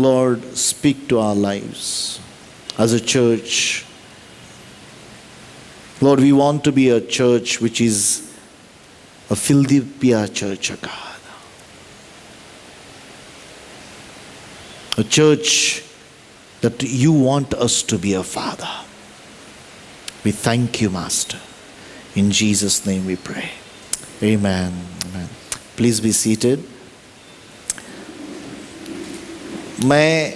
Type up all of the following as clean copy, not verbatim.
Lord, speak to our lives as a church. Lord, we want to be a church which is a Philadelphia church, God. A church that you want us to be a Father. We thank you, Master. In Jesus' name we pray. Amen. Amen. Please be seated. मैं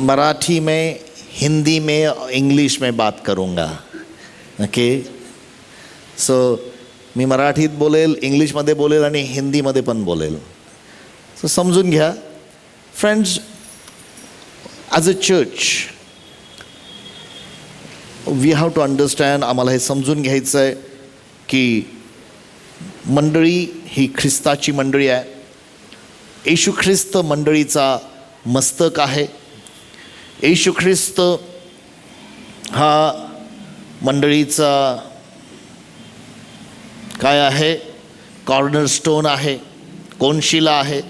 मराठी में, हिंदी में और English में बात करूँगा. Okay, so मी मराठीत बोलेल, इंग्लिशमध्ये बोलेल आणि हिंदीमध्ये पण बोलेल. सो समजून घ्या. Friends, as a church we have to understand, आम्हाला हे समजून घ्यायचं आहे की मंडळी ही ख्रिस्ताची मंडळी आहे. येशू ख्रिस्त मंडळीचा मस्तक आहे. येशू ख्रिस्त हा मंडळीचा काय आहे? कॉर्नरस्टोन आहे, कोनशिला आहे.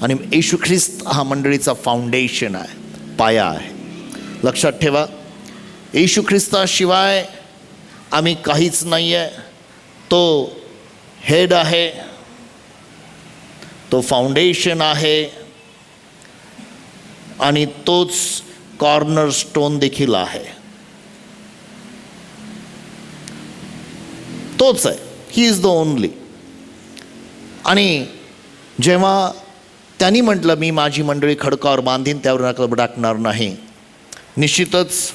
आणि येशू ख्रिस्त हा मंडळीचा फाउंडेशन आहे, पाया आहे. लक्षात ठेवा, येशू ख्रिस्ताशिवाय आम्ही काहीच नाही आहे. तो हेड आहे, तो फाउंडेशन आहे आणि तोच कॉर्नरस्टोन देखील आहे. तोच आहे. He is the only. आणि जेव्हा त्यांनी म्हटलं मी माझी मंडळी खडकावर बांधीन, त्यावर नका टाकणार नाही, निश्चितच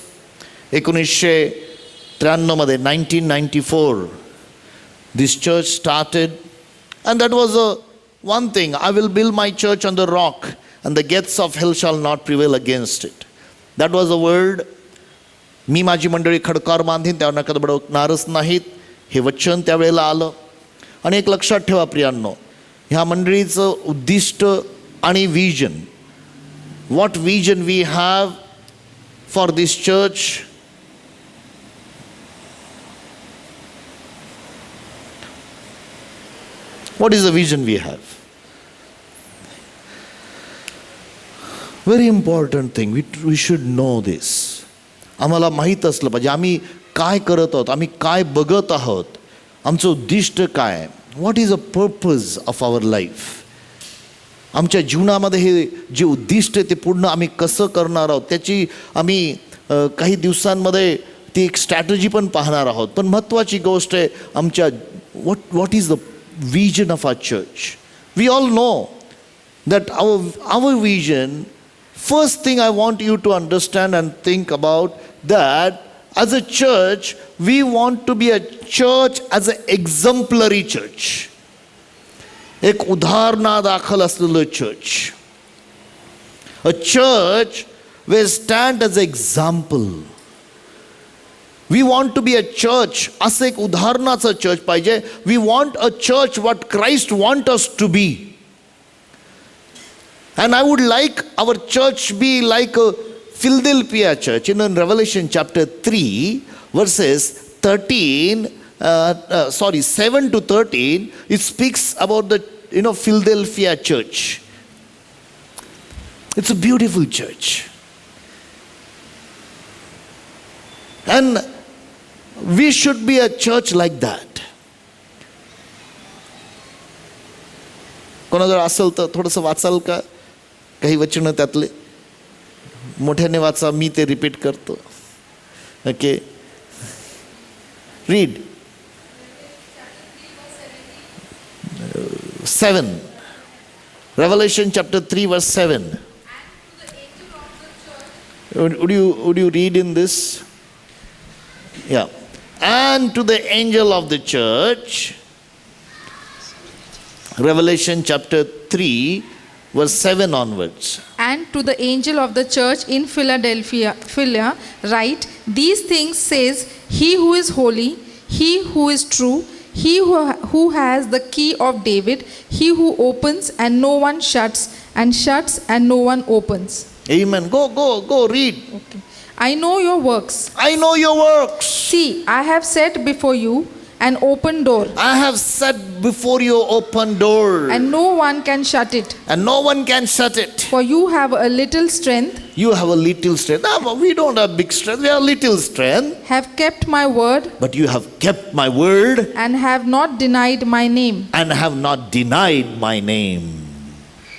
1993 1994 this church started, and that was one thing. I will build my church on the rock and the gates of hell shall not prevail against it. That was a word. मी माझी मंडळी खडकावर बांधीन, त्यावर नका बडवणारच नाहीत, हे वचन त्यावेळेला आलं. आणि एक लक्षात ठेवा प्रियांनो, ह्या मंडळीचं उद्दिष्ट आणि vision, what vision we have for this church. What is the vision we have? Very important thing. We should know this. आम्हाला माहीत असलं पाहिजे आम्ही काय करत आहोत, आम्ही काय बघत आहोत, आमचं उद्दिष्ट काय. What is a purpose of our life. आमच्या जीवनामध्ये हे जे उद्दिष्ट आहे ते पूर्ण आम्ही कसं करणार आहोत, त्याची आम्ही काही दिवसांमध्ये ती एक स्ट्रॅटजी पण पाहणार आहोत. पण महत्त्वाची गोष्ट आहे आमच्या what is the vision of our church. We all know that our vision, first thing I want you to understand and think about, that as a church we want to be a church as an exemplary church. एक उदाहरणादाखल असलेलं church. A church will stand as an example. We want to be a church, असं एक उदाहरणाचं church पाहिजे. We want a church what Christ want us to be. And I would like our church be like a Philadelphia church. In Revelation chapter 3 verses 7 to 13, it speaks about the Philadelphia church. It's a beautiful church. And we should be a church like that. कोणा जर असेल तर थोडंसं वाचाल का काही वचन त्यातले? मोठ्याने वाचा, मी ते रिपीट करतो. Okay, read. 7 Revelation chapter 3 verse 7. Would you read in this? Yeah. And to the angel of the church, Revelation chapter 3 verse 7 onwards. And to the angel of the church in Philadelphia write, these things says he who is holy, he who is true, he who has the key of David, he who opens and no one shuts, and shuts and no one opens. Amen. Go read. Okay. I know your works. I know your works. See, I have set before you an open door, I have set before you open door, and no one can shut it. and no one can shut it. For you have a little strength, You have a little strength. No, we don't have big strength. We have little strength. have kept my word, But you have kept my word and have not denied my name. and have not denied my name.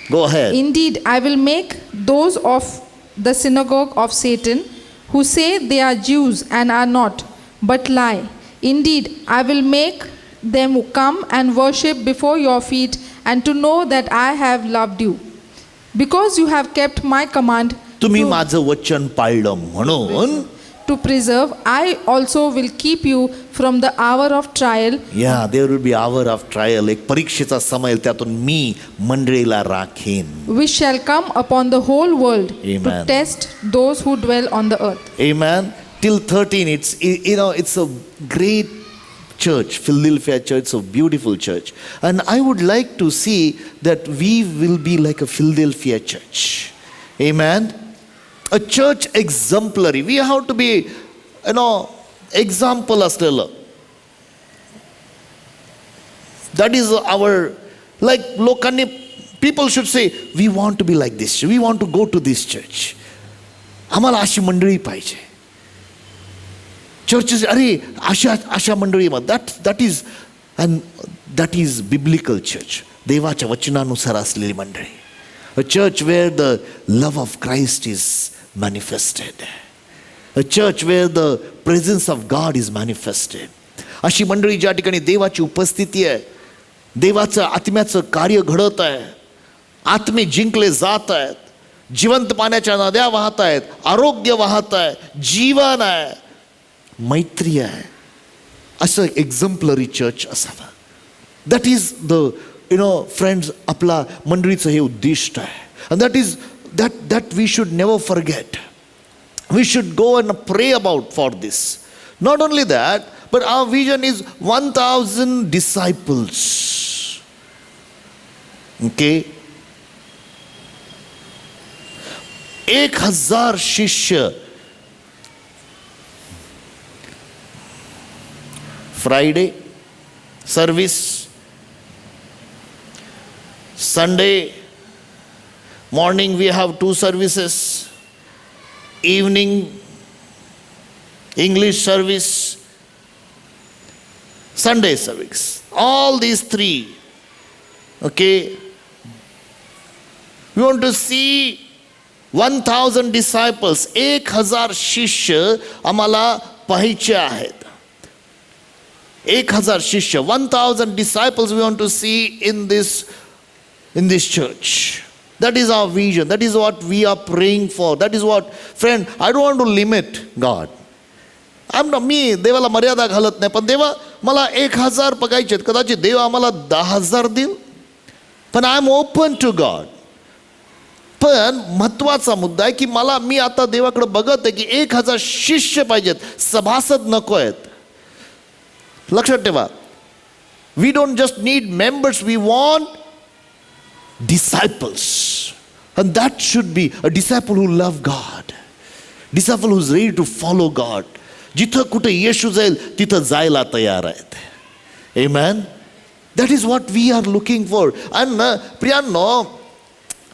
Go ahead. Indeed, I will make those of the synagogue of Satan who say they are Jews and are not, but lie. Indeed, I will make them come and worship before your feet and to know that I have loved you. Because you have kept my command तुम्ही to, माझं वचन पाळलं म्हणून to preserve, I also will keep you from the hour of trial there will be hour of trial. एक परीक्षेचा समय येईल, त्यातून मी मंडळीला राखीन. which shall come upon the whole world Amen. to test those who dwell on the earth. Amen. Till 13, it's a great church, Philadelphia church, it's a beautiful church. And I would like to see that we will be like a Philadelphia church. Amen. A church exemplary. We have to be, example असलेलं. That is our, like लोकांनी, people should say, we want to be like this. We want to go to this church. आम्हाला अशी मंडळी पाहिजे. चर्चेस, अरे अशा मंडळी, that is biblical church. देवाच्या वचनानुसार असलेली मंडळी. A church where the love of Christ is manifested. A church where the presence of God is manifested. अशी मंडळी ज्या ठिकाणी देवाची उपस्थिती आहे, देवाचं आत्म्याचं कार्य घडत आहे, आत्मे जिंकले जात आहेत, जिवंत पाण्याच्या नद्या वाहत आहेत, आरोग्य वाहत आहे, जीवन आहे, मैत्री आहे, असं एक्झम्पलरी चर्च असावं. दॅट इज द फ्रेंड्स, आपला मंडळीचं हे उद्दिष्ट आहे. And that we should never forget. We should go and pray about for this. Not only that, but our vision is 1,000 disciples. Okay? 1,000 शिष्य. Friday service, Sunday morning we have 2 services, evening English service, Sunday service. All these 3. Okay? We want to see 1,000 disciples. 1,000 शिष्य आम्हाला पाहायचे आहेत. 1,000 शिष्य, 1,000 disciples we want to see in this church. That is our vision. That is what we are praying for. That is what, friend, I don't want to limit God. मी देवाला मर्यादा घालत नाही, पण देवा मला 1,000 बघायचे. कदाचित देव आम्हाला 10,000 देईल, पण I am open to God. पण महत्वाचा मुद्दा आहे की मी आता देवाकडे बघत आहे की 1,000 शिष्य पाहिजेत, सभासद नको आहेत. लक्षात ठेवा, we don't just need members, we want disciples. And that should be a disciple who love God, disciple who's ready to follow God. जिथं कुठे येशू जाईल तिथं जायला तयार आहेत. Amen. That is what we are looking for. And प्रियांनो,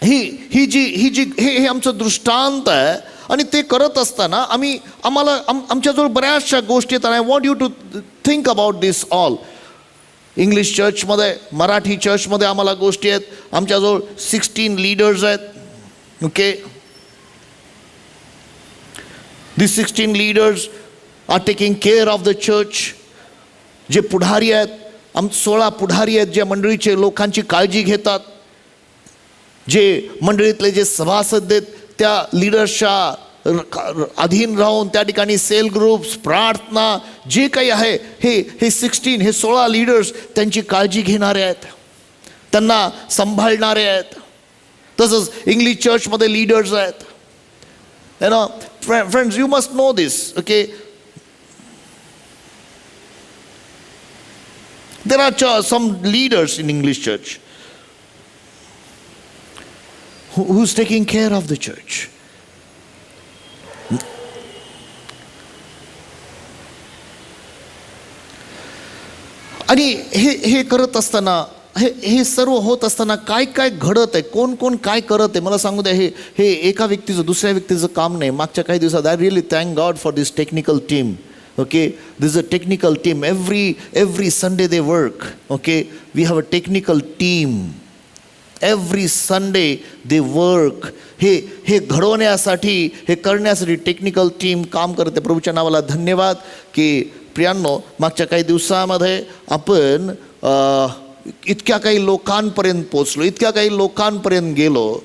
हे आमचं दृष्टांत आहे. आणि ते करत असताना आमच्याजवळ बऱ्याचशा गोष्टी आहेत. I want you to think about this all. English चर्चमध्ये, मराठी चर्चमध्ये आम्हाला गोष्टी आहेत. आमच्याजवळ 16 लीडर्स आहेत. Okay, this 16 leaders are taking care of the church. जे पुढारी आहेत, 16 पुढारी आहेत, जे मंडळीचे लोकांची काळजी घेतात. जे मंडळीतले जे सभासद आहेत त्या लीडर्सच्या अधीन राहून त्या ठिकाणी सेल ग्रुप्स, प्रार्थना, जे काही आहे, हे 16 लीडर्स त्यांची काळजी घेणारे आहेत, त्यांना सांभाळणारे आहेत. तसंच इंग्लिश चर्चमध्ये लीडर्स आहेत. Friends, you must know this. Okay, there are some leaders in English church who's taking care of the church. आणि हे करत असताना हे सर्व होत असताना काय काय घडत आहे, कोण कोण काय करत आहे मला सांगू द्या. हे एका व्यक्तीचं दुसऱ्या व्यक्तीचं काम नाही. मागच्या काही दिवसात I really thank God for this technical team. Okay, this is a technical team. Every Sunday they work. Okay, we have a technical team. Every Sunday they work. हे घडवण्यासाठी, हे करण्यासाठी टेक्निकल टीम काम करते. प्रभूच्या नावाला धन्यवाद. की प्रियांनो, मागच्या काही दिवसामध्ये आपण इतक्या काही लोकांपर्यंत पोचलो, इतक्या काही लोकांपर्यंत गेलो.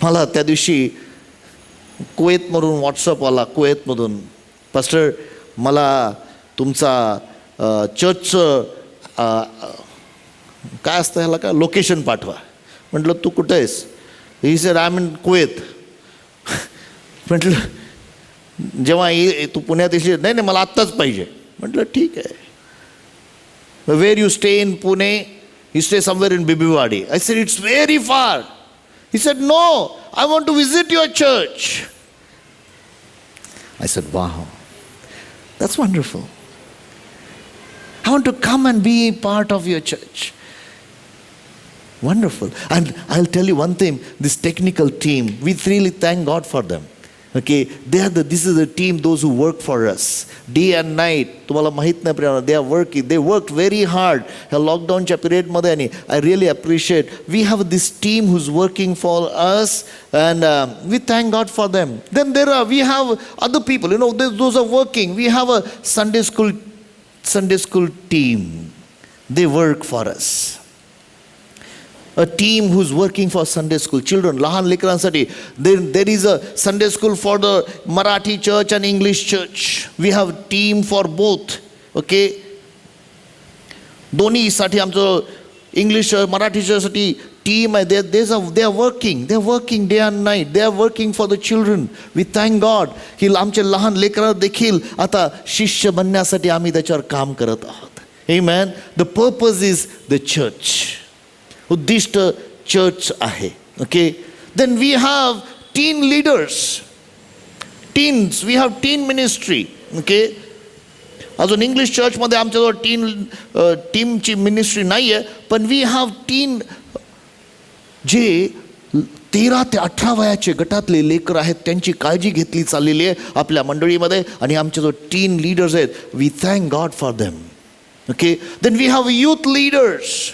मला त्या दिवशी कुवेतमधून व्हॉट्सअप आला, कुवेतमधून, पास्टर मला तुमचा चर्चचं काय असतं ह्याला, का लोकेशन पाठवा. म्हटलं तू कुठं आहेस? He said I am in Kuwait. म्हटलं जेव्हा तू पुण्यात येशील, नाही मला आत्ताच पाहिजे. म्हटलं ठीक आहे. Where you stay in Pune? He stay somewhere in Bibiwadi. I said it's very far. He said no, I want to visit your church. I said, wow, that's wonderful. I want to come and be part of your church. Wonderful. And I'll tell you one thing, this technical team, we really thank God for them. Okay, this is the team, those who work for us day and night. तुम्हाला माहित नाही Priya, they worked very hard ह्या लॉकडाऊनच्या पिरियडमध्ये. आणि I really appreciate, we have this team who's working for us, and we thank God for them. Then we have other people, those are working. We have a Sunday school team. They work for us. A team who's working for Sunday school children, लहान लेकरांसाठी. There is a Sunday school for the Marathi church and English church. We have team for both. Okay, दोन्हीसाठी आमचं English Marathi चर्चसाठी team आहे. they are working day and night. They are working for the children. We thank God की आमचे लहान लेकरं देखील आता शिष्य बनण्यासाठी आम्ही त्याच्यावर काम करत आहोत. Amen. The purpose is the church. उद्दिष्ट चर्च आहे. Okay, then we have teen leaders. We have teen ministry. Okay, अजून इंग्लिश चर्चमध्ये आमच्याजवळ टीमची मिनिस्ट्री नाही आहे, पण वी हॅव टीन जे 13 ते 18 वयाचे गटातले लेकर आहेत, त्यांची काळजी घेतली चाललेली आहे आपल्या मंडळीमध्ये. आणि आमच्याजवळ टीन लीडर्स आहेत. We thank God for them. Okay, then we have youth leaders.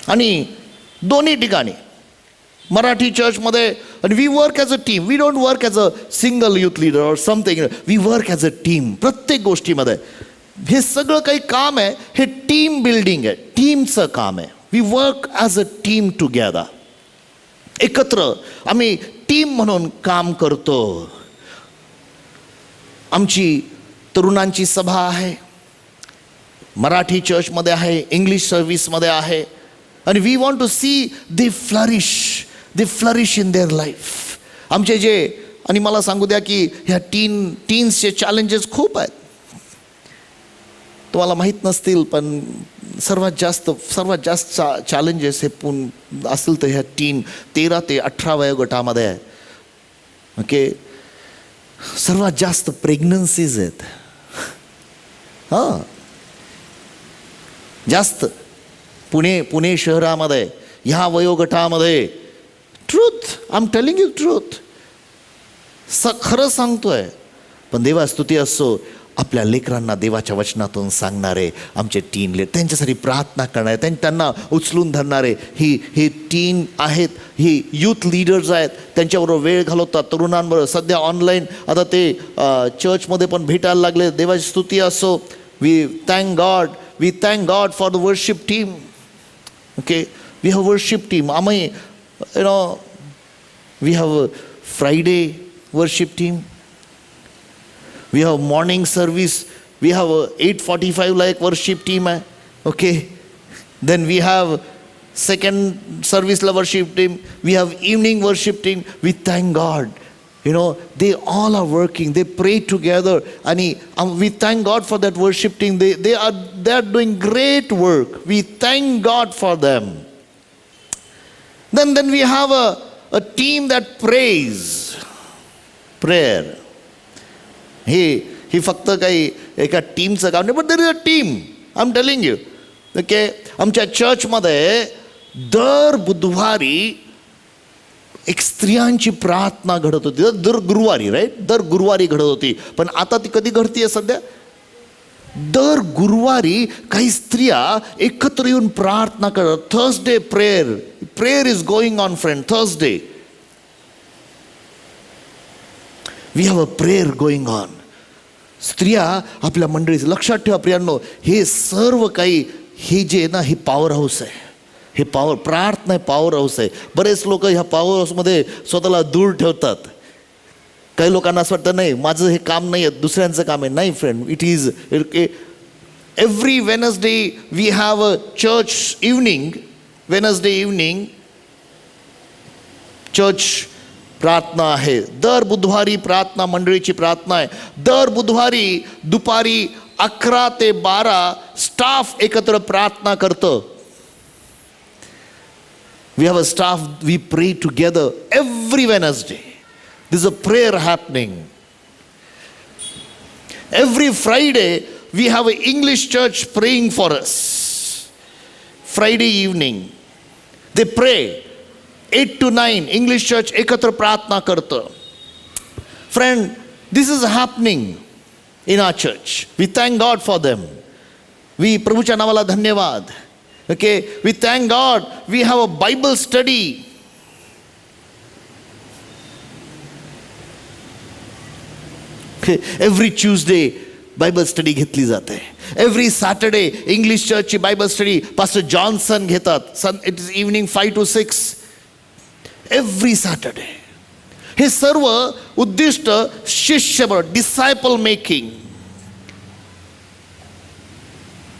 आणि दोन्ही ठिकाणी मराठी चर्चमध्ये, आणि we work as a team. We don't work as a single youth leader or something. We work as a team. प्रत्येक गोष्टीमध्ये हे सगळं काही काम आहे, हे टीम बिल्डिंग आहे, टीमचं काम आहे. We work as a team together. एकत्र आम्ही टीम म्हणून काम करतो. आमची तरुणांची सभा आहे, मराठी चर्चमध्ये आहे, इंग्लिश सर्व्हिसमध्ये आहे. आणि we want to see they flourish in their life. आमचे जे, आणि मला सांगू द्या की ह्या टीन्सचे चॅलेंजेस खूप आहेत. तुम्हाला माहीत नसतील, पण सर्वात जास्त चॅलेंजेस हे असेल तर ह्या 13 ते 18 वयोगटामध्ये आहे. ओके, सर्वात जास्त प्रेग्नन्सीज आहेत. हां, जास्त पुणे शहरामध्ये ह्या वयोगटामध्ये. Truth, I am telling you truth. खरं सांगतोय. पण देवा स्तुती असो, आपल्या लेकरांना देवाच्या वचनातून सांगणारे आमचे टीन लेट, त्यांच्यासाठी प्रार्थना करणारे, त्यांना उचलून धरणारे ही टीन आहेत. ही यूथ लीडर्स आहेत. त्यांच्याबरोबर वेळ घालवतात, तरुणांबरोबर. सध्या ऑनलाईन आता ते चर्चमध्ये पण भेटायला लागले. देवाची स्तुती असो. We thank God for the worship team. Okay, we have worship team. आम्ही we have a Friday worship team. We have morning service. We have a 8:45 like worship team. Okay, then we have second service la worship team. We have evening worship team. We thank God. They all are working. They pray together. And we thank God for that worship team. They are doing great work. We thank God for them. Then we have a team that prays. Prayer. ही फक्त काही एका टीमचं काम नाही, but there is a team. I am telling you. Okay, आमच्या चर्चमध्ये दर बुधवारी एक स्त्रियांची प्रार्थना घडत होती. दर गुरुवारी, राईट, दर गुरुवारी घडत होती. पण आता ती कधी घडतीये सध्या? दर गुरुवारी काही स्त्रिया एकत्र येऊन प्रार्थना करतात. Thursday prayer is going on friend. Thursday we have a prayer going on. स्त्रिया आपल्या मंडळीचं, लक्षात ठेवा प्रियांनो, हे सर्व काही हे जे आहे ना, हे पॉवर हाऊस आहे. हे प्रार्थना आहे, पॉवर हाऊस आहे. बरेच लोक ह्या पॉवर हाऊसमध्ये स्वतःला दूर ठेवतात. काही लोकांना असं वाटतं नाही माझं हे काम नाही आहे, दुसऱ्यांचं काम आहे. नाही friend, it is every Wednesday we have a church evening. Wednesday evening church प्रार्थना आहे. दर बुधवारी प्रार्थना, मंडळीची प्रार्थना आहे. दर बुधवारी दुपारी 11 ते 12 स्टाफ एकत्र प्रार्थना करतं. We have a staff, we pray together every Wednesday. There's a prayer happening. Every Friday, we have an English church praying for us. Friday evening, they pray. 8 to 9, English church ekatra pratna karta. Friend, this is happening in our church. We thank God for them. We प्रभूच्या नावाला धन्यवाद. Okay, we thank God. We have a Bible study. Okay, every Tuesday Bible study घेतली जाते. Every Saturday English church ची Bible study Pastor Johnson घेतात. It is evening 5 to 6. Every Saturday. हे सर्व उद्दिष्ट शिष्य बनवणे, डिसायपल मेकिंग.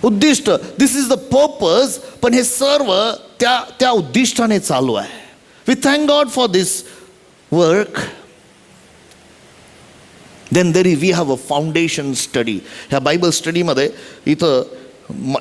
उद्दिष्ट, दिस इज द पर्पज. पण हे सर्व त्या उद्दिष्टाने चालू आहे. We thank God for this work. Then we have a foundation study. ह्या बायबल स्टडीमध्ये इथं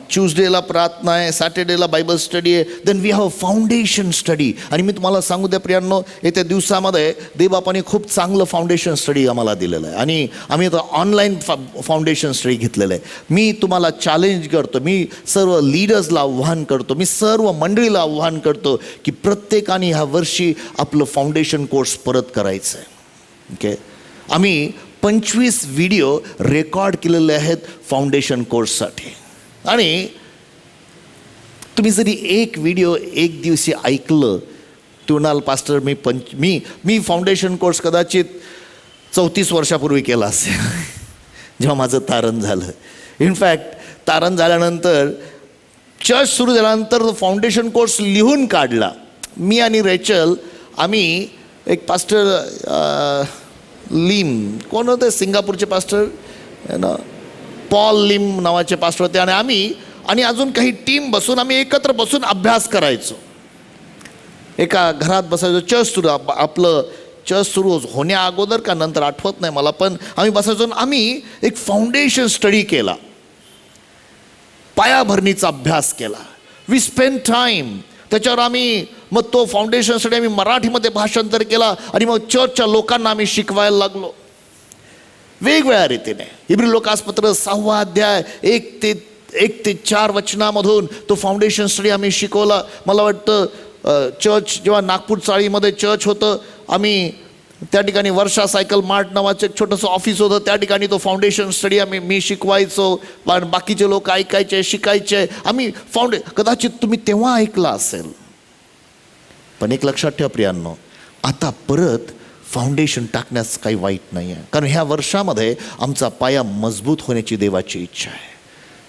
ट्यूजडेला प्रार्थना आहे, सॅटर्डेला बायबल स्टडी आहे. Then we have a foundation study. आणि मी तुम्हाला सांगू द्या प्रियांनो, येत्या दिवसामध्ये देवबापाने खूप चांगलं फाउंडेशन स्टडी आम्हाला दिलेलं आहे. आणि आम्ही आता ऑनलाईन फाउंडेशन स्टडी घेतलेलं आहे. मी तुम्हाला चॅलेंज करतो, मी सर्व लीडर्सला आव्हान करतो, मी सर्व मंडळीला आव्हान करतो की प्रत्येकाने ह्या वर्षी आपलं फाउंडेशन कोर्स परत करायचं आहे. ओके, आम्ही 25 व्हिडिओ रेकॉर्ड केलेले आहेत फाउंडेशन कोर्ससाठी. आणि तुम्ही जरी एक व्हिडिओ एक दिवशी ऐकलं, म्हणाल पास्टर मी फाउंडेशन कोर्स कदाचित 34 वर्षापूर्वी केला असेल जेव्हा माझं तारण झालं. इनफॅक्ट तारण झाल्यानंतर चर्च सुरू झाल्यानंतर फाउंडेशन कोर्स लिहून काढला. मी आणि रेचल, आम्ही एक पास्टर लिम, कोण होते सिंगापूरचे पास्टर ना, पॉल लिम नावाचे पास्टर होते. आणि अजून काही टीम बसून आम्ही एकत्र बसून अभ्यास करायचो. एका घरात बसायचो. आपलं चर्च सुरू होण्या अगोदर का नंतर आठवत नाही मला, पण आम्ही बसायचो. आम्ही एक फाउंडेशन स्टडी केला, पायाभरणीचा अभ्यास केला. वी स्पेंड टाईम त्याच्यावर. आम्ही मग तो फाउंडेशन स्टडी आम्ही मराठीमध्ये भाषांतर केला आणि मग चर्चच्या लोकांना आम्ही शिकवायला लागलो वेगवेगळ्या रीतीने. इब्री लोकासपत्र 6 अध्याय 1 ते 4 वचनामधून तो फाउंडेशन स्टडी आम्ही शिकवला. मला वाटतं चर्च जेव्हा नागपूर चाळीमध्ये चर्च होतं, आम्ही त्या ठिकाणी वर्षा सायकल मार्ट नावाचं एक छोटंसं ऑफिस होतं. त्या ठिकाणी तो फाउंडेशन स्टडी मी शिकवायचो, बाकीचे लोक ऐकायचे, शिकायचे. आम्ही कदाचित तुम्ही तेव्हा ऐकला असेल. पण एक लक्षात ठेवा प्रियांनो, आता परत फाउंडेशन टाकण्यास काही वाईट नाही आहे, कारण ह्या वर्षामध्ये आमचा पाया मजबूत होण्याची देवाची इच्छा आहे.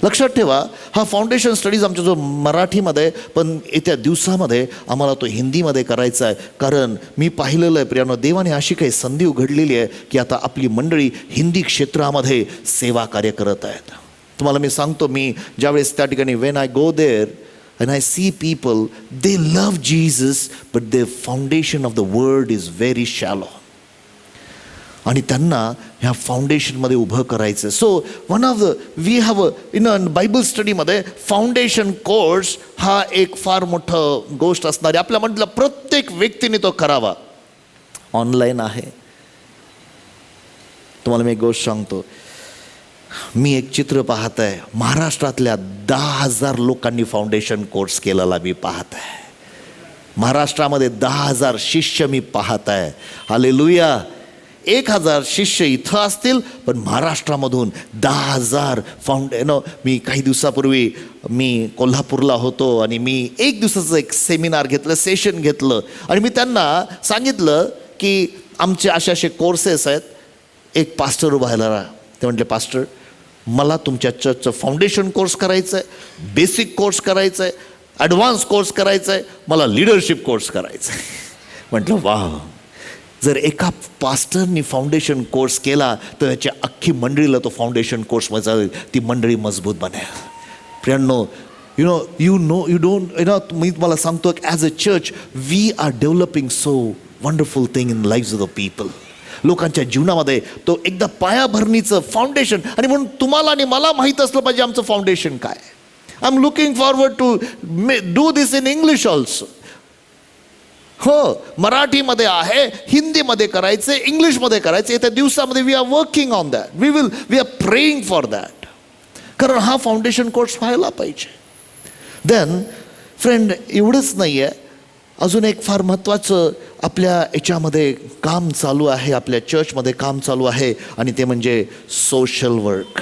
लक्षात ठेवा, हा फाउंडेशन स्टडीज आमच्या जो मराठीमध्ये, पण येत्या दिवसामध्ये आम्हाला तो हिंदीमध्ये करायचा आहे. कारण मी पाहिलेलं आहे प्रियांनो, देवाने अशी काही संधी उघडलेली आहे की आता आपली मंडळी हिंदी क्षेत्रामध्ये सेवा कार्य करत आहेत. तुम्हाला मी सांगतो, मी ज्यावेळेस त्या ठिकाणी when I go there and I see people, they love Jesus, but their foundation of the word is very shallow. आणि त्यांना ह्या फाउंडेशनमध्ये उभं करायचं. So one of we have in a Bible स्टडीमध्ये फाउंडेशन कोर्स हा एक फार मोठं गोष्ट असणार आहे. आपल्या म्हटलं प्रत्येक व्यक्तीने तो करावा. ऑनलाईन आहे, तुम्हाला मी एक गोष्ट सांगतो. मी एक चित्र पाहत आहे, महाराष्ट्रातल्या 10,000 लोकांनी फाउंडेशन कोर्स केलेला मी पाहत आहे. महाराष्ट्रामध्ये 10,000 शिष्य मी पाहत आहे. हालेलुया. 1,000 शिष्य इथं असतील, पण महाराष्ट्रामधून 10,000 मी काही दिवसापूर्वी मी कोल्हापूरला होतो आणि मी एक दिवसाचं एक सेमिनार घेतलं, सेशन घेतलं आणि मी त्यांना सांगितलं की आमचे असे कोर्सेस आहेत. एक पास्टर उभा राहिला. ते म्हटले, पास्टर मला तुमच्या चर्चचं फाउंडेशन कोर्स करायचं आहे, बेसिक कोर्स करायचं आहे, ॲडव्हान्स कोर्स करायचा आहे, मला लिडरशिप कोर्स करायचा आहे. म्हटलं वा. जर एका पास्टरनी फाउंडेशन कोर्स केला तर त्याच्या अख्खी मंडळीला तो फाउंडेशन कोर्समध्ये जाईल, ती मंडळी मजबूत बनेल. प्रियांनो, यू डोंट मी तुम्हाला सांगतो की as a church we are developing so wonderful thing in lifes of the people. लोकांच्या जीवनामध्ये तो एकदा पायाभरणीचं फाउंडेशन. आणि म्हणून तुम्हाला आणि मला माहीत असलं पाहिजे आमचं फाउंडेशन काय. I am looking forward to do this in English also. हो, मराठीमध्ये आहे, हिंदीमध्ये करायचं, इंग्लिशमध्ये करायचं. येत्या दिवसामध्ये we are working on that. We are praying for that. कारण हा फाउंडेशन कोर्स व्हायला पाहिजे. देन फ्रेंड, एवढंच नाही आहे, अजून एक फार महत्त्वाचं आपल्या याच्यामध्ये काम चालू आहे, आपल्या चर्चमध्ये काम चालू आहे, आणि ते म्हणजे social work.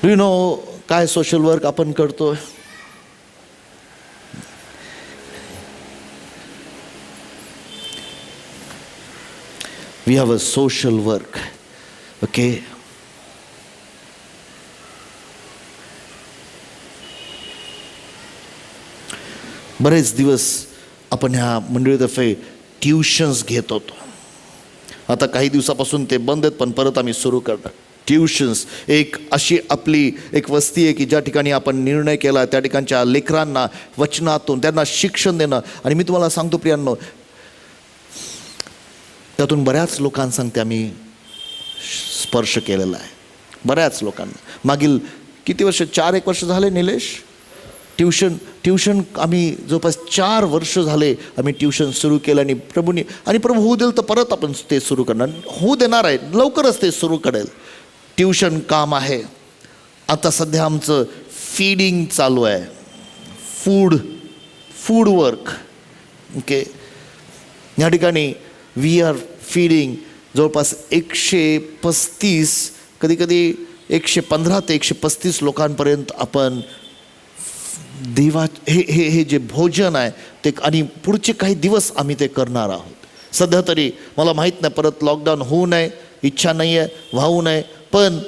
Do you know काय सोशल वर्क आपण करतो? We have a social work. Okay, बरेच दिवस आपण ह्या मंडळीतर्फे ट्युशन्स घेत होतो. आता काही दिवसापासून ते बंद आहेत, पण परत आम्ही सुरू करणार ट्युशन्स. एक अशी आपली एक वस्ती आहे की ज्या ठिकाणी आपण निर्णय केला त्या ठिकाणच्या लेकरांना वचनातून त्यांना शिक्षण देणं. आणि मी तुम्हाला सांगतो प्रियांनो, त्यातून बऱ्याच लोकांसंगते आम्ही स्पर्श केलेला आहे. बऱ्याच लोकांना मागील किती वर्ष, 4-1 वर्ष झाले निलेश, ट्युशन आम्ही जवळपास 4 वर्ष झाले आम्ही ट्युशन सुरू केलं. आणि प्रभू होऊ देईल तर परत आपण ते सुरू करणार, होऊ देणार आहे, लवकरच ते सुरू करेल. ट्युशन काम आहे. आता सध्या आमचं फीडिंग चालू आहे, फूड वर्क. ओके, या ठिकाणी वी आर फीडिंग जवळपास 135, कधीकधी 115 ते 135 लोकांपर्यंत आपण देवा हे जे भोजन आहे ते, आणि पुढचे काही दिवस आम्ही ते करणार आहोत. सध्या तरी मला माहीत नाही परत लॉकडाऊन होऊ नये, इच्छा नाही आहे, व्हावू नये, पण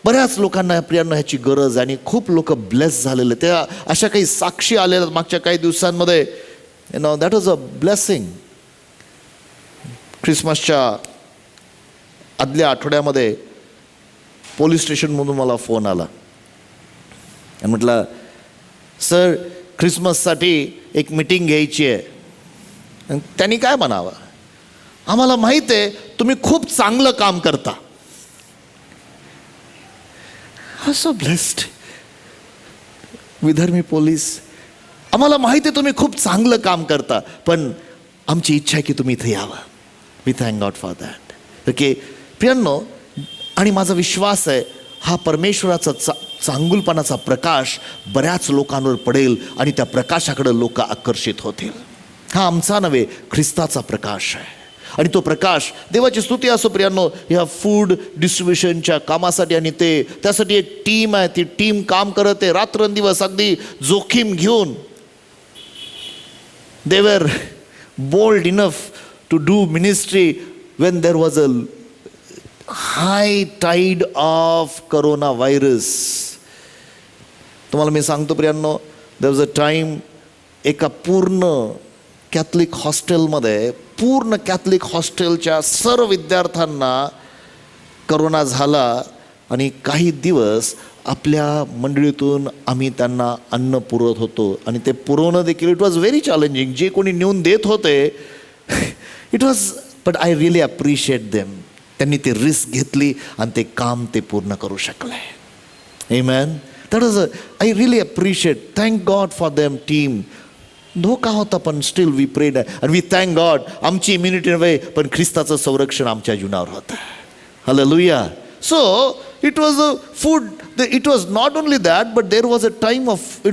बऱ्याच लोकांना प्रियांना ह्याची गरज आहे आणि खूप लोक ब्लेस झालेले. त्या अशा काही साक्षी आलेल्या मागच्या काही दिवसांमध्ये. That was a blessing. ख्रिसमसच्या आदल्या आठवड्यामध्ये पोलीस स्टेशनमधून मला फोन आला आणि म्हटलं, सर ख्रिसमससाठी एक मीटिंग घ्यायची आहे. त्यांनी काय म्हणावं, आम्हाला माहीत आहे तुम्ही खूप चांगलं काम करता. So blessed. विधर्मी पोलीस, आम्हाला माहीत आहे तुम्ही खूप चांगलं काम करता, पण आमची इच्छा आहे की तुम्ही इथे यावं. We thank God for that. Okay प्रियांनो, आणि माझा विश्वास आहे हा परमेश्वराचा चांगुलपणाचा प्रकाश बऱ्याच लोकांवर पडेल आणि त्या प्रकाशाकडे लोक आकर्षित होतील. हा आमचा नव्हे, ख्रिस्ताचा प्रकाश आहे. आणि तो प्रकाश, देवाची स्तुती असो प्रियांनो, ह्या फूड डिस्ट्रीब्युशनच्या कामासाठी. आणि त्यासाठी एक टीम आहे, ती टीम काम करत आहे रात्रंदिवस, अगदी जोखीम घेऊन. They were bold enough to do ministry when there was a high tide of coronavirus. तुम्हाला मी सांगतो प्रियांनो, there was a time एका पूर्ण कॅथलिक हॉस्टेलमध्ये, पूर्ण कॅथलिक हॉस्टेलच्या सर्व विद्यार्थ्यांना करोना झाला. आणि काही दिवस आपल्या मंडळीतून आम्ही त्यांना अन्न पुरवत होतो. आणि ते पुरवणं देखील इट वॉज व्हेरी चॅलेंजिंग. जे कोणी नेऊन देत होते it was, but I really appreciate them. त्यांनी ते रिस्क घेतली आणि ते काम ते पूर्ण करू शकले. Amen. That is I really appreciate. Thank God for them team. धोका होता, पण still we prayed and we thank God. आमची इम्युनिटी नव्हे, पण ख्रिस्ताचं संरक्षण आमच्या जीवनावर होतं. Hallelujah. So it was a food. It was not only that, but there was a time of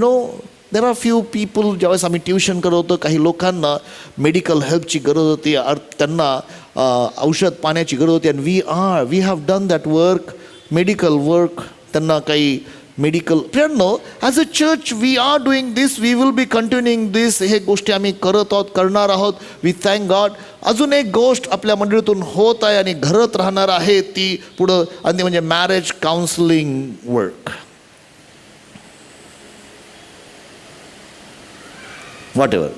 there are few people. ज्यावेळेस आम्ही ट्युशन करत होतो, काही लोकांना मेडिकल हेल्पची गरज होती, त्यांना औषध पाण्याची गरज होती. And we have done that work, medical work. त्यांना काही medical as a church we are doing this, we will be continuing this. हे गोष्टी आम्ही करणार आहोत. We thank God. अजून एक गोष्ट आपल्या मंडळीतून होत आहे आणि घरत राहणार आहे, ती पुढं आणि म्हणजे marriage counselling work. whatever,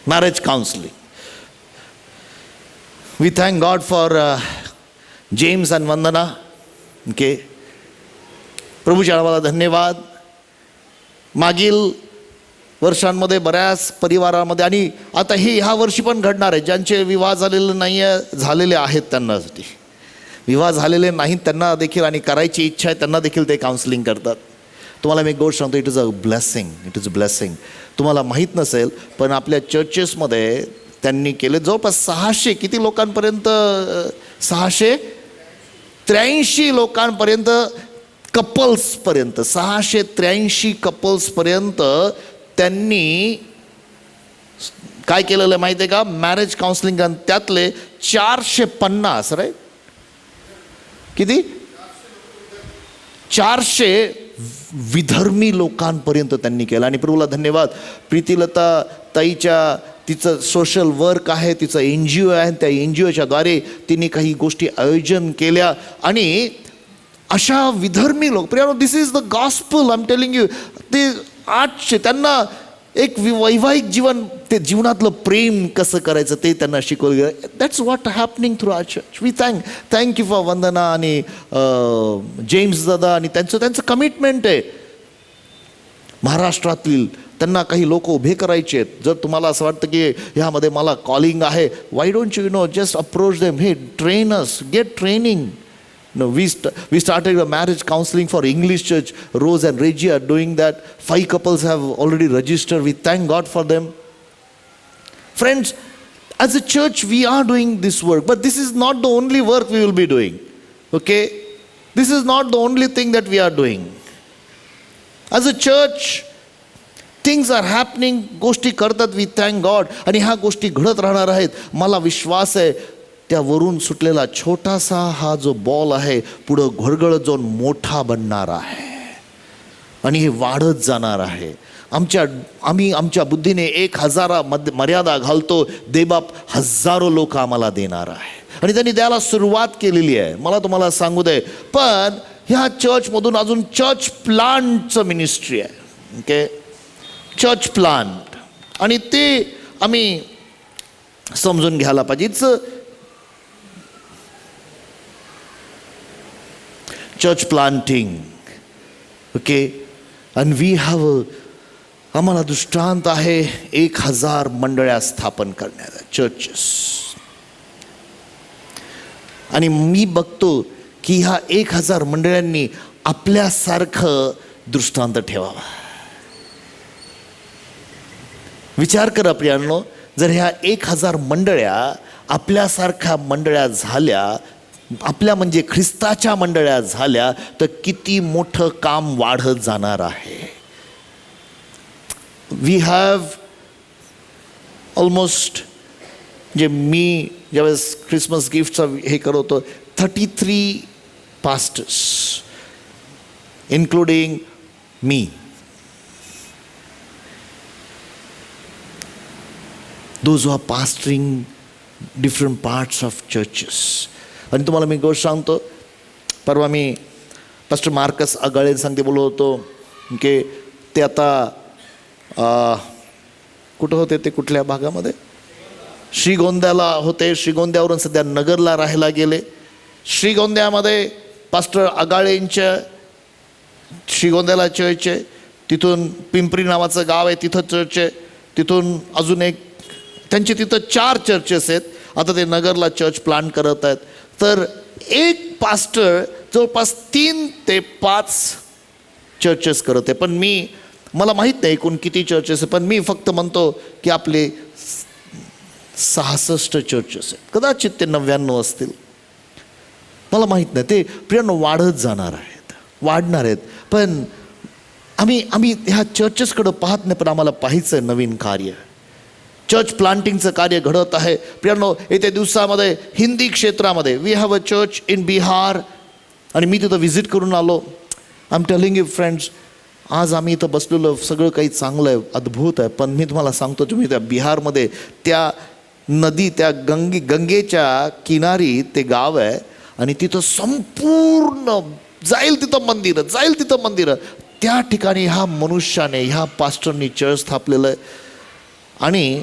marriage counseling. We thank God for James and Vandana. Okay. प्रभूच्या नावाला धन्यवाद. मागील वर्षांमध्ये बऱ्याच परिवारामध्ये आणि आता ही ह्या वर्षी पण घडणार आहे, ज्यांचे विवाह झालेले नाही आहे, झालेले आहेत त्यांनासाठी. विवाह झालेले नाहीत त्यांना देखील आणि करायची इच्छा आहे त्यांना देखील ते काउन्सिलिंग करतात. तुम्हाला मी एक गोष्ट सांगतो, it is a blessing. It is a blessing. तुम्हाला माहीत नसेल, पण आपल्या चर्चेसमध्ये त्यांनी केले जवळपास 600 किती लोकांपर्यंत, 683 लोकांपर्यंत, कपल्सपर्यंत, 683 कपल्सपर्यंत त्यांनी काय केलेलं माहिती आहे का, मॅरेज काउन्सिलिंग. आणि त्यातले 450 राईट, किती 400 विधर्मी लोकांपर्यंत त्यांनी केलं. आणि प्रभूला धन्यवाद. प्रीतिलता ताईच्या तिचं सोशल वर्क आहे, तिचं NGO आहे, त्या NGOच्या द्वारे तिने काही गोष्टी आयोजन केल्या. आणि अशा विधर्मी लोक, प्रिय, this is the gospel. I am telling you. ते 800 त्यांना एक वैवाहिक जीवन, ते जीवनातलं प्रेम कसं करायचं ते त्यांना शिकवलं गेलं. That's what happening through our church. We thank you for Vandana आणि जेम्स दादा आणि त्यांचं कमिटमेंट आहे. महाराष्ट्रातील त्यांना काही लोक उभे करायचे आहेत. जर तुम्हाला असं वाटतं की ह्यामध्ये मला कॉलिंग आहे, why don't you just approach them. हे trainers, get training. No, we started a marriage counseling for English church. Rose and Reggie are doing that. 5 couples have already registered. We thank God for them. Friends, as a church we are doing this work, but this is not the only work we will be doing. Okay? This is not the only thing that we are doing. As a church, things are happening. गोष्टी करतात. We thank God. आणि ह्या गोष्टी घडत राहणार आहेत. मला विश्वास आहे त्यावरून सुटलेला छोटासा हा जो बॉल आहे, पुढं घडघडत जाऊन मोठा बनणार आहे आणि हे वाढत जाणार आहे. आम्ही आमच्या बुद्धीने 1000 मर्यादा घालतो, देबाप हजारो लोक आम्हाला देणार आहे आणि त्यांनी द्यायला सुरुवात केलेली आहे. मला तुम्हाला सांगू दे, पण ह्या चर्चमधून अजून चर्च प्लांटचं मिनिस्ट्री आहे. ओके, चर्च प्लांट, आणि ते आम्ही समजून घ्यायला पाहिजे. It's church planting. Okay, and we have आम्हाला दृष्टांत आहे 1000 मंडळ्या स्थापन करण्याचा, चर्चेस. आणि मी बघतो की ह्या 1000 मंडळांनी आपल्यासारखं दृष्टांत ठेवावा. विचार करा प्रियांनो, जर ह्या 1000 मंडळ्या आपल्यासारख्या मंडळ्या झाल्या, आपल्या म्हणजे ख्रिस्ताच्या मंडळ्या झाल्या, तर किती मोठं काम वाढत जाणार आहे. वी हॅव ऑलमोस्ट, जे मी ज्यावेळेस ख्रिसमस गिफ्टचं हे करत होतो, 33 पास्टर्स इन्क्लुडिंग मी. Those who are pastoring different parts of churches. आणि तुम्हाला मी गोष्ट सांगतो, परवा मी पास्टर मार्कस आगाळे सांगते बोलत होतो की ते आता कुठं होते, ते कुठल्या भागामध्ये, श्रीगोंद्याला होते. श्रीगोंद्यावरून सध्या नगरला राहायला गेले. श्रीगोंद्यामध्ये पास्टर आगाळेंच्या श्रीगोंद्याला चर्च आहे, तिथून पिंपरी नावाचं गाव आहे, तिथं चर्च आहे, तिथून अजून एक, त्यांचे तिथं 4 चर्चेस आहेत. आता ते नगरला चर्च प्लांट करत आहेत. तर एक पास्टर जवळपास 3 ते 5 चर्चेस करत आहे. पण मी मला माहीत नाही एकूण किती चर्चेस आहे, पण मी फक्त म्हणतो की आपले 66 चर्चेस आहेत, कदाचित ते 99 असतील, मला माहीत नाही. ते प्रियांनो वाढत जाणार आहेत, वाढणार आहेत. पण आम्ही ह्या चर्चेसकडं पाहत नाही, पण आम्हाला पाहायचं आहे नवीन कार्य. चर्च प्लांटिंगचं कार्य घडत आहे प्रियांनो. येत्या दिवसामध्ये हिंदी क्षेत्रामध्ये we have a church in Bihar, आणि मी तिथं व्हिजिट करून आलो. I am telling you friends, आज आम्ही इथं बसलेलो, सगळं काही चांगलं आहे, अद्भुत आहे. पण मी तुम्हाला सांगतो, तुम्ही त्या बिहारमध्ये त्या नदी, त्या गंगेच्या किनारी ते गाव आहे, आणि तिथं संपूर्ण जाईल तिथं मंदिरं. त्या ठिकाणी ह्या मनुष्याने, ह्या पास्टरनी चर्च स्थापलेलं आहे. आणि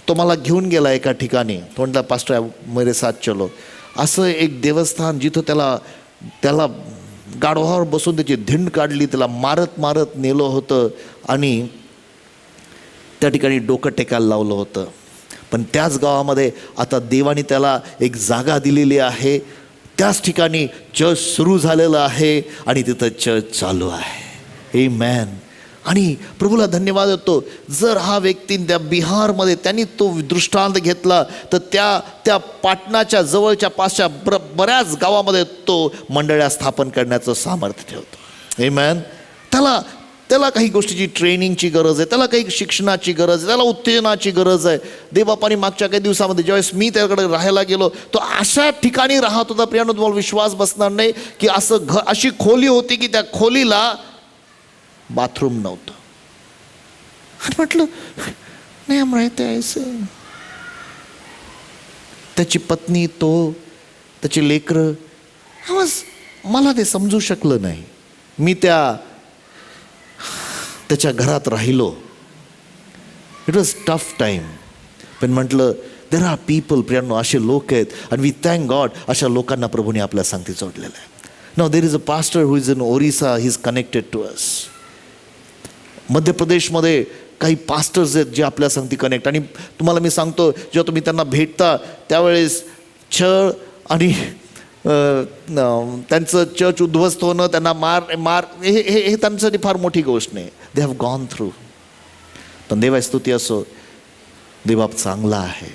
तो मला घेऊन गेला एका ठिकाणी, तो म्हटला पास्टर मेरे साथ चलो. असं एक देवस्थान जिथं त्याला गाढवावर बसून त्याची धिंड काढली, त्याला मारत नेलं होतं, आणि त्या ठिकाणी डोकं टेकायला लावलं होतं. पण त्याच गावामध्ये आता देवाने त्याला एक जागा दिलेली आहे, त्याच ठिकाणी चर्च सुरू झालेलं आहे, आणि तिथं चर्च चालू आहे. आमेन. आणि प्रभूला धन्यवाद देतो. जर हा व्यक्ती त्या बिहारमध्ये त्यांनी तो दृष्टांत घेतला, तर त्या पाटणाच्या जवळच्या पासच्या बऱ्याच गावामध्ये तो मंडळ्या स्थापन करण्याचं सामर्थ्य ठेवतो. आमेन. त्याला काही गोष्टीची ट्रेनिंगची गरज आहे, त्याला काही शिक्षणाची गरज आहे, त्याला उत्तेजनाची गरज आहे. देवबापानी मागच्या काही दिवसामध्ये ज्यावेळेस मी त्याकडे राहायला गेलो, तो अशा ठिकाणी राहत होता प्रियांनो, तुम्हाला विश्वास बसणार नाही की असं अशी खोली होती की त्या खोलीला बाथरूम नव्हतं. आणि म्हटलं नाही हम राहते ऐसे. त्याची पत्नी, त्याची लेकरं, मला ते समजू शकलं नाही. मी त्याच्या घरात राहिलो. It was tough time. पण म्हटलं देर आर पीपल प्रियांनो, असे लोक आहेत, आणि वी थँक गॉड अशा लोकांना प्रभूने आपल्या संगती जोडलेलं आहे. Now there is a pastor who is in Orissa, he is connected to us. मध्य प्रदेशमध्ये काही पास्टर्स आहेत जे आपल्या संगती कनेक्ट. आणि तुम्हाला मी सांगतो, जेव्हा तुम्ही त्यांना भेटता त्यावेळेस छळ आणि त्यांचं चर्च उद्ध्वस्त होणं, त्यांना मार हे त्यांच्यासाठी फार मोठी गोष्ट नाही. They have gone through. पण देवा स्तुती असो, देवबाप चांगला आहे.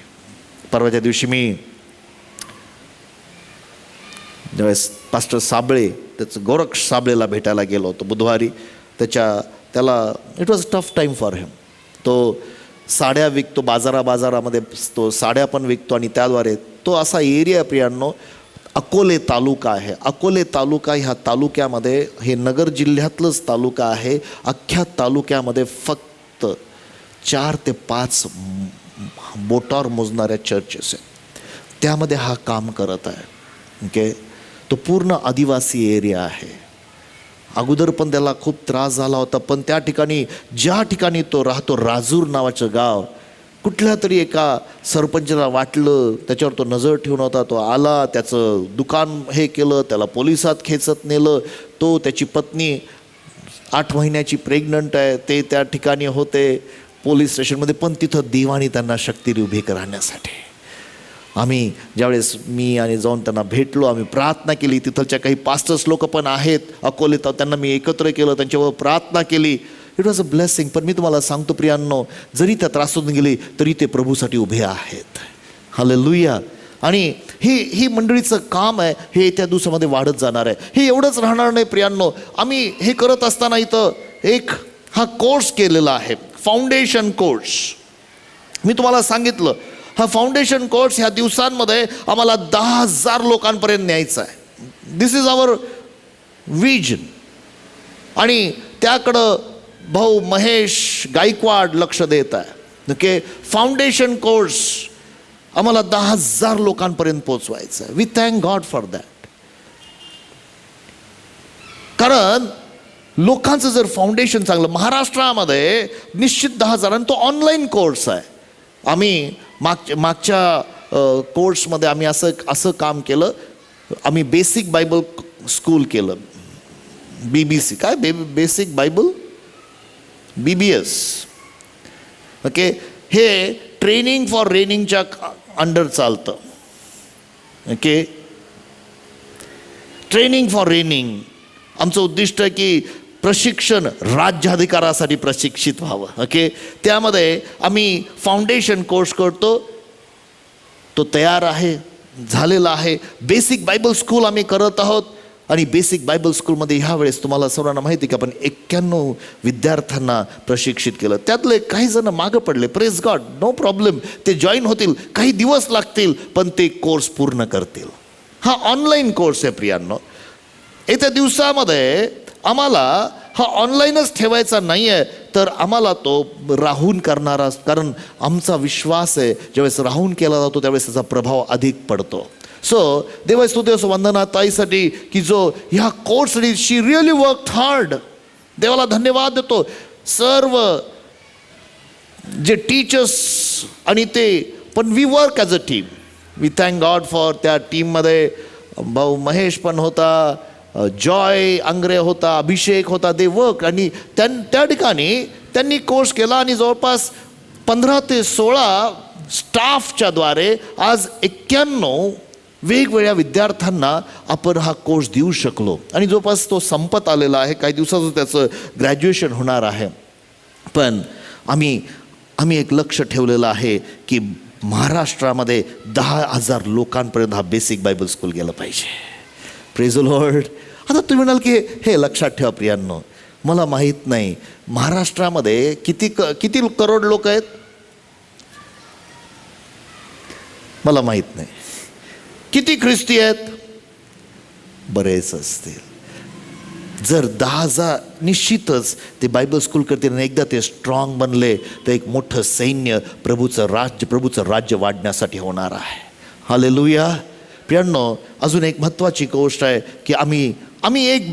परवाच्या दिवशी मी ज्यावेळेस पास्टर साबळे, त्याचं गोरक्ष साबळेला भेटायला गेलो होतो बुधवारी. त्याला it was tough time for him. तो साड्या विकतो, बाजारामध्ये तो साड्या पण विकतो, आणि त्याद्वारे तो असा एरिया प्रियांनो, अकोले तालुका आहे. अकोले तालुका ह्या तालुक्यामध्ये, हे नगर जिल्ह्यातलंच तालुका आहे, अख्ख्या तालुक्यामध्ये फक्त 4 ते 5 बोटावर मोजणाऱ्या चर्चेस आहेत. त्यामध्ये हा काम करत आहे. ओके. तो पूर्ण आदिवासी एरिया आहे. अगोदर पण त्याला खूप त्रास झाला होता, पण त्या ठिकाणी, ज्या ठिकाणी तो राहतो, राजूर नावाचं गाव, कुठल्या तरी एका सरपंचाला वाटलं, त्याच्यावर तो नजर ठेवून होता, तो आला, त्याचं दुकान हे केलं, त्याला पोलिसात खेचत नेलं. त्याची पत्नी 8 महिन्याची प्रेग्नंट आहे, ते त्या ठिकाणी होते पोलीस स्टेशनमध्ये. पण तिथं देवाने त्यांना शक्ती उभी राहण्यासाठी, आम्ही ज्यावेळेस मी आणि जाऊन त्यांना भेटलो, आम्ही प्रार्थना केली. तिथलच्या काही पास्टर्स लोक पण आहेत अकोले, त्यांना मी एकत्र केलं, त्यांच्यावर प्रार्थना केली. It was a blessing. पण मी तुम्हाला सांगतो प्रियांनो, जरी त्या त्रासून गेली तरी ते प्रभूसाठी उभे आहेत. हालेलुया. आणि ही मंडळीचं काम आहे, हे येत्या दिवसामध्ये वाढत जाणार आहे. हे एवढंच राहणार नाही प्रियांनो. आम्ही हे करत असताना इथं हा कोर्स केलेला आहे, फाउंडेशन कोर्स. मी तुम्हाला सांगितलं, हा फाउंडेशन कोर्स ह्या दिवसांमध्ये आम्हाला 10,000 लोकांपर्यंत न्यायचा आहे. दिस इज आवर विजन. आणि त्याकडं भाऊ महेश गायकवाड लक्ष देत आहे. ओके. फाउंडेशन कोर्स आम्हाला 10,000 लोकांपर्यंत पोचवायचं आहे. We thank God for that. कारण लोकांचं जर फाउंडेशन चांगलं, महाराष्ट्रामध्ये निश्चित 10,000. आणि तो ऑनलाईन कोर्स आहे. आम्ही मागच्या कोर्समध्ये आम्ही असं काम केलं. आम्ही बेसिक बायबल स्कूल केलं, BBC, काय बेसिक बायबल, BBS. ओके. हे ट्रेनिंग फॉर रेनिंगच्या अंडर चालतं. ओके. ट्रेनिंग फॉर रेनिंग आमचं उद्दिष्ट आहे की प्रशिक्षण राज्याधिकारासाठी प्रशिक्षित व्हावं. ओके, त्यामध्ये आम्ही फाउंडेशन कोर्स करतो, तो तयार आहे, झालेला आहे. बेसिक बायबल स्कूल आम्ही करत आहोत आणि बेसिक बायबल स्कूलमध्ये ह्या वेळेस तुम्हाला सर्वांना माहिती की आपण 91 विद्यार्थ्यांना प्रशिक्षित केलं. त्यातले काही जण मागं पडले, प्रेज गॉड, नो प्रॉब्लेम, ते जॉईन होतील, काही दिवस लागतील पण ते कोर्स पूर्ण करतील. हा ऑनलाईन कोर्स आहे प्रियांनो. येत्या दिवसामध्ये आम्हाला हा ऑनलाईनच ठेवायचा नाही आहे, तर आम्हाला तो राहून करणारा, कारण आमचा विश्वास आहे ज्यावेळेस राहून केला जातो त्यावेळेस त्याचा प्रभाव अधिक पडतो. सो देवस्तुती असो वंदना ताईसाठी की जो ह्या कोर्ससाठी शी रिअली वर्क हार्ड. देवाला धन्यवाद देतो. सर्व जे टीचर्स आणि ते पण we work as a team. We thank God for त्या टीममध्ये भाऊ महेश पण होता, जॉय अंग्रे होता, अभिषेक होता, दे वर्क. आणि त्या ठिकाणी त्यांनी कोर्स केला आणि जवळपास 15 ते 16 स्टाफच्या द्वारे आज 91 वेगवेगळ्या विद्यार्थ्यांना आपण हा कोर्स देऊ शकलो. आणि जवळपास तो संपत आलेला आहे, काही दिवसाचं त्याचं ग्रॅज्युएशन होणार आहे. पण आम्ही एक लक्ष ठेवलेलं आहे की महाराष्ट्रामध्ये 10,000 लोकांपर्यंत हा बेसिक बायबल स्कूल गेलं पाहिजे. Praise the Lord. आता तुम्ही म्हणाल की हे लक्षात ठेवा प्रियांनो, मला माहीत नाही महाराष्ट्रामध्ये किती करोड लोक आहेत, मला माहीत नाही. किती ख्रिस्ती आहेत, बरेच असतील. जर 10,000 निश्चितच ते बायबल स्कूल करतील आणि एकदा ते स्ट्रॉंग बनले तर एक मोठं सैन्य प्रभूचं राज्य वाढण्यासाठी होणार आहे. हालेलुया. प्रियांनो, अजून एक महत्त्वाची गोष्ट आहे की आम्ही एक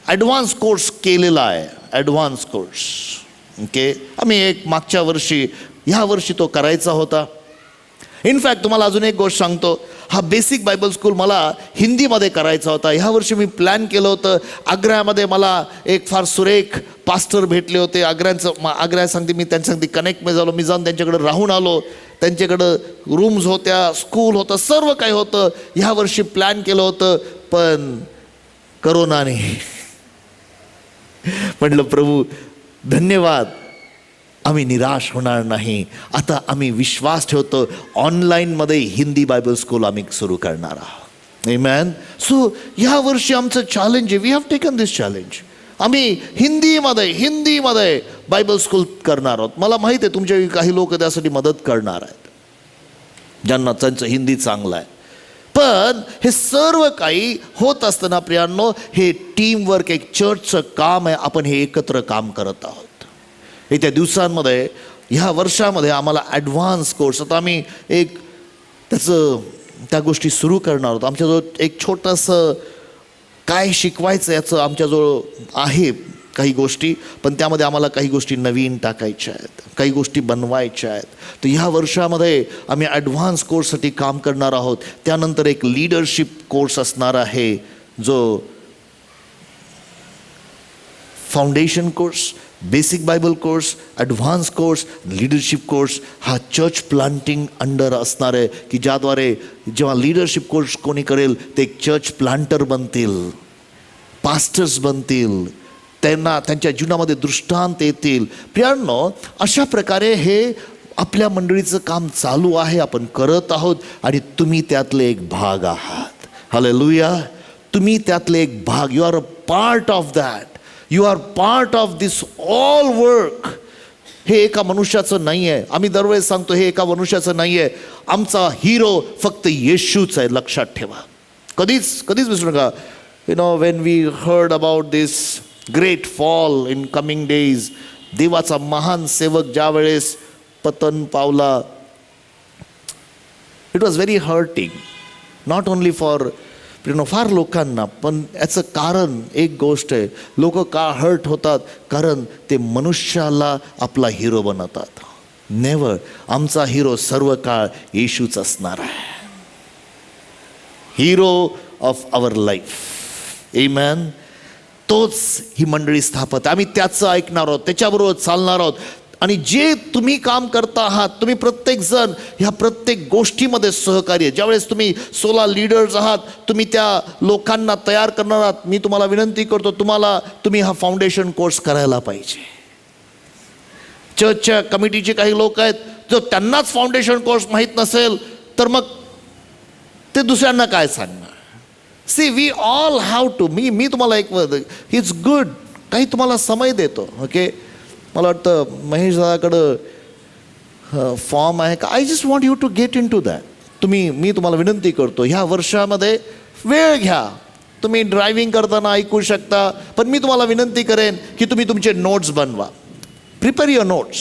ॲडव्हान्स कोर्स केलेला आहे. ॲडव्हान्स कोर्स, ओके, आम्ही एक मागच्या वर्षी, ह्या वर्षी तो करायचा होता. इनफॅक्ट तुम्हाला अजून एक गोष्ट सांगतो, हा बेसिक बायबल स्कूल मला हिंदीमध्ये करायचा होता. ह्या वर्षी मी प्लॅन केलं होतं. आग्र्यामध्ये मला एक फार सुरेख पास्टर भेटले होते. आग्र्यात सांगते मी, त्यांच्या सांगते कनेक्टमध्ये झालो. मी जाऊन त्यांच्याकडे राहून आलो. त्यांच्याकडं रूम्स होत्या, स्कूल होतं, सर्व काही होतं. ह्या वर्षी प्लॅन केलं होतं, पण करोनाने. म्हटलं प्रभू धन्यवाद, आम्ही निराश होणार नाही. आता आम्ही विश्वास ठेवतो, ऑनलाईनमध्ये हिंदी बायबल स्कूल आम्ही सुरू करणार आहोत. आमेन. सो ह्या वर्षी आमचं चॅलेंज आहे, we have taken this challenge. आम्ही हिंदीमध्ये बायबल स्कूल करणार आहोत. मला माहीत आहे तुमच्या काही लोक त्यासाठी मदत करणार आहेत, ज्यांना त्यांचं हिंदी चांगलं आहे. पण हे सर्व काही होत असताना प्रियांनो, हे टीमवर्क, एक चर्चचं काम आहे. आपण हे एकत्र काम करत आहोत. येत्या दिवसांमध्ये, ह्या वर्षामध्ये आम्हाला ॲडव्हान्स कोर्स, आता आम्ही एक त्या गोष्टी सुरू करणार आहोत. आमच्याजवळ एक छोटंसं काय शिकवायचं याचं आमच्याजवळ आहे काही गोष्टी, पण त्यामध्ये आम्हाला काही गोष्टी नवीन टाकायच्या आहेत, काही गोष्टी बनवायच्या आहेत. तर ह्या वर्षामध्ये आम्ही ॲडव्हान्स कोर्ससाठी काम करणार आहोत. त्यानंतर एक लीडरशिप कोर्स असणार आहे, जो foundation course, basic Bible course, advance course, leadership course. हा चर्च प्लांटिंग अंडर असणार आहे की ज्याद्वारे जेव्हा लीडरशिप कोर्स कोणी करेल ते एक चर्च प्लांटर बनतील, पास्टर्स बनतील, त्यांना त्यांच्या जीवनामध्ये दृष्टांत येतील. प्रियांनो, अशा प्रकारे हे आपल्या मंडळीचं काम चालू आहे, आपण करत आहोत आणि तुम्ही त्यातले एक भाग आहात. हालेलुया. तुम्ही त्यातले एक भाग, you are a part of that. You are part of this all work. हे एका मनुष्याचं नाही आहे. आम्ही दरवेळेस सांगतो हे एका मनुष्याचं नाही आहे. आमचा हिरो फक्त येशूच आहे, लक्षात ठेवा. कधीच विसरू नका. when we heard about this great fall in coming days, देवाचा महान सेवक ज्या वेळेस पतन पावला, it was very hurting, not only for फार लोकांना. पण याचं कारण एक गोष्ट आहे, लोक का हर्ट होतात, कारण ते मनुष्याला आपला हिरो बनवतात. नेव्हर. आमचा हिरो सर्व काळ येशूच असणार आहे, हिरो ऑफ आवर लाईफ. आमेन. तोच ही मंडळी स्थापत, आम्ही त्याचं ऐकणार आहोत, त्याच्याबरोबर चालणार आहोत. आणि जे तुम्ही काम करता आहात, तुम्ही प्रत्येकजण ह्या प्रत्येक गोष्टीमध्ये सहकार्य, ज्यावेळेस तुम्ही 16 लीडर्स आहात, तुम्ही त्या लोकांना तयार करणार आहात, मी तुम्हाला विनंती करतो, तुम्ही हा फाउंडेशन कोर्स करायला पाहिजे. चर्चच्या कमिटीचे काही लोक आहेत, जो त्यांनाच फाउंडेशन कोर्स माहीत नसेल तर मग ते दुसऱ्यांना काय सांगणार. See we all have to, मी तुम्हाला एक इट्स गुड, काही तुम्हाला समय देतो. ओके, मला वाटतं महेश दादाकडं फॉर्म आहे का, I just want you to get in to that. मी तुम्हाला विनंती करतो, ह्या वर्षामध्ये वेळ घ्या. तुम्ही ड्रायव्हिंग करताना ऐकू शकता, पण मी तुम्हाला विनंती करेन की तुम्ही तुमचे नोट्स बनवा. प्रिपेअर युअर नोट्स,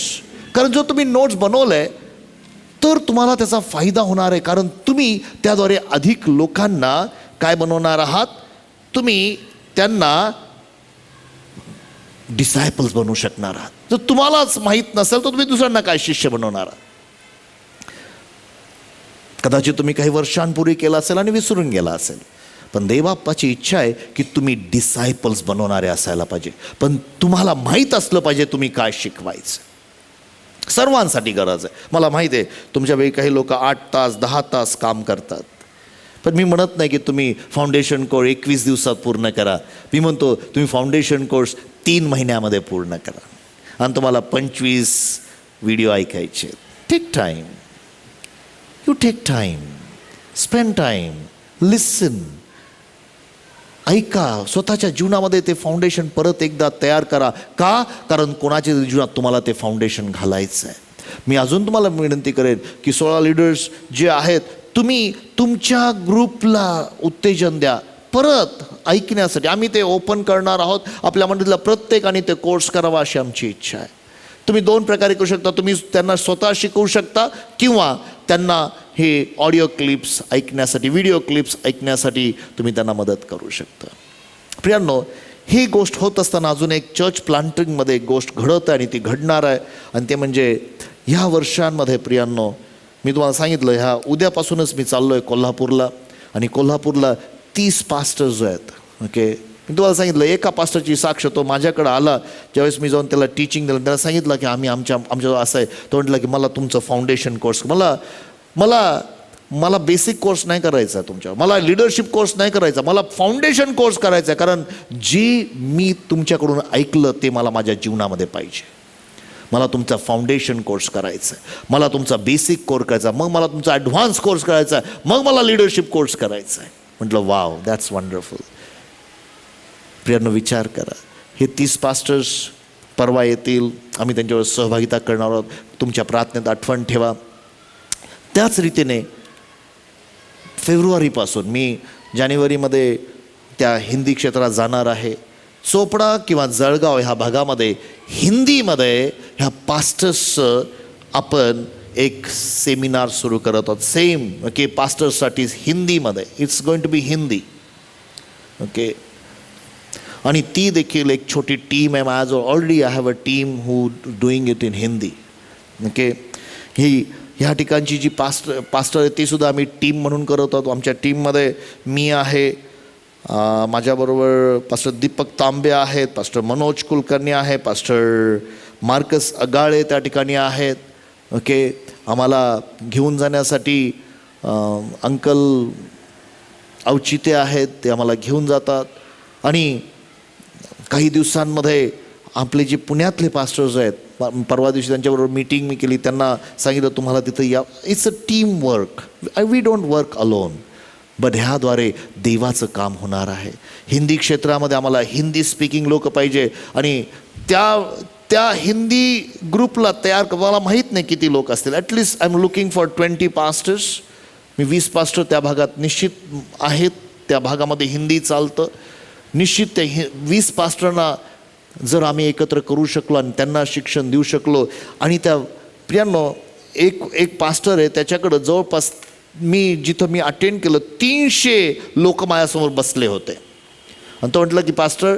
कारण जो तुम्ही नोट्स बनवले तर तुम्हाला त्याचा फायदा होणार आहे. कारण तुम्ही त्याद्वारे अधिक लोकांना काय बनवणार आहात, तुम्ही त्यांना डिसायपल्स बनवू शकणार आहात. जर तुम्हालाच माहीत नसेल तर तुम्ही दुसऱ्यांना काय शिष्य बनवणार आहात. कदाचित तुम्ही काही वर्षांपूर्वी केलं असेल आणि विसरून गेला असेल, पण देवबापाची इच्छा आहे की तुम्ही डिसायपल्स बनवणारे असायला पाहिजे. पण तुम्हाला माहीत असलं पाहिजे तुम्ही काय शिकवायचं. सर्वांसाठी गरज आहे. मला माहीत आहे तुमच्या वेळी काही लोक 8 तास 10 तास काम करतात, पण मी म्हणत नाही की तुम्ही फाउंडेशन कोर्स 21 दिवसात पूर्ण करा. मी म्हणतो तुम्ही फाउंडेशन कोर्स 3 महिन्यामध्ये पूर्ण करा आणि तुम्हाला 25 व्हिडिओ ऐकायचे. Take time, you take time, spend time, listen, ऐका. स्वतःच्या जीवनामध्ये ते फाउंडेशन परत एकदा तयार करा. का? कारण कोणाच्या जीवनात तुम्हाला ते फाउंडेशन घालायचं आहे. मी अजून तुम्हाला विनंती करेन की 16 लीडर्स जे आहेत, तुम्ही तुमच्या ग्रुपला उत्तेजन द्या परत ऐकण्यासाठी. आम्ही ते ओपन करणार आहोत, आपल्या मंडळीला प्रत्येकाने ते कोर्स करावा अशी आमची इच्छा आहे. तुम्ही 2 प्रकारे करू शकता. तुम्ही त्यांना स्वतः शिकवू शकता किंवा त्यांना हे ऑडिओ क्लिप्स ऐकण्यासाठी, व्हिडिओ क्लिप्स ऐकण्यासाठी तुम्ही त्यांना मदत करू शकता. प्रियांनो, ही गोष्ट होत असताना अजून एक चर्च प्लांटिंगमध्ये एक गोष्ट घडत आहे आणि ती घडणार आहे, आणि ते म्हणजे ह्या वर्षांमध्ये प्रियांनो, मी तुम्हाला सांगितलं ह्या उद्यापासूनच मी चाललो आहे कोल्हापूरला, आणि कोल्हापूरला 30 पास्टर्स जो आहेत. ओके, मी तुम्हाला सांगितलं एका पास्टरची साक्ष, तो माझ्याकडे आला ज्यावेळेस मी जाऊन त्याला टीचिंग दिलं, त्याला सांगितलं की आमच्याजवळ असं आहे. तो म्हटलं की मला तुमचं फाउंडेशन कोर्स, मला बेसिक कोर्स नाही करायचा तुमच्यावर, मला लिडरशिप कोर्स नाही करायचा, मला फाउंडेशन कोर्स करायचा आहे. कारण जे मी तुमच्याकडून ऐकलं ते मला माझ्या जीवनामध्ये पाहिजे. मला तुमचा फाउंडेशन कोर्स करायचा आहे, मला तुमचा बेसिक कोर्स करायचा, मग मला तुमचा ॲडव्हान्स कोर्स करायचा आहे, मग मला लिडरशिप कोर्स करायचा आहे. म्हटलं वाव, दॅट्स वंडरफुल. प्रियांनो, विचार करा, हे 30 पास्टर्स परवा येतील, आम्ही त्यांच्यावर सहभागिता करणार आहोत. तुमच्या प्रार्थनेत आठवण ठेवा. त्याच रीतीने फेब्रुवारीपासून मी जानेवारीमध्ये त्या हिंदी क्षेत्रात जाणार आहे. चोपडा किंवा जळगाव ह्या भागामध्ये हिंदीमध्ये ह्या पास्टर्सचं आपण एक सेमिनार सुरू करत आहोत. सेम ओके, पास्टर्ससाठी हिंदीमध्ये. It's going to be Hindi. Okay, आणि ती देखील एक छोटी टीम आहे माझं. Already I have a team who doing it in Hindi. Okay, ह्या ठिकाणची जी पास्टर आहे ती सुद्धा आम्ही टीम म्हणून करत आहोत. आमच्या टीममध्ये मी आहे, माझ्याबरोबर पास्टर दीपक तांबे आहेत, पास्टर मनोज कुलकर्णी आहे, पास्टर मार्कस अगाळे त्या ठिकाणी आहेत. ओके, आम्हाला घेऊन जाण्यासाठी अंकल अवचिते आहेत, ते आम्हाला घेऊन जातात. आणि काही दिवसांमध्ये आपले जे पुण्यातले पास्टर्स आहेत, परवा दिवशी त्यांच्याबरोबर मीटिंग मी केली, त्यांना सांगितलं तुम्हाला तिथं या. It's a team work, we don't work alone, but ह्याद्वारे देवाचं काम होणार आहे. हिंदी क्षेत्रामध्ये आम्हाला हिंदी स्पीकिंग लोक पाहिजे, आणि त्या हिंदी ग्रुपला तयार मला माहीत नाही किती लोक असतील. At least I am looking for 20 pastors. Me 20 pastor त्या भागात निश्चित आहेत, त्या भागामध्ये हिंदी चालतं. निश्चित त्या 20 पास्टरना जर आम्ही एकत्र करू शकलो आणि त्यांना शिक्षण देऊ शकलो, आणि त्या प्रियांनो एक पास्टर आहे, त्याच्याकडं जवळपास जिथं मी अटेंड केलं 300 लोक माझ्यासमोर बसले होते. आणि तो म्हटलं की पास्टर,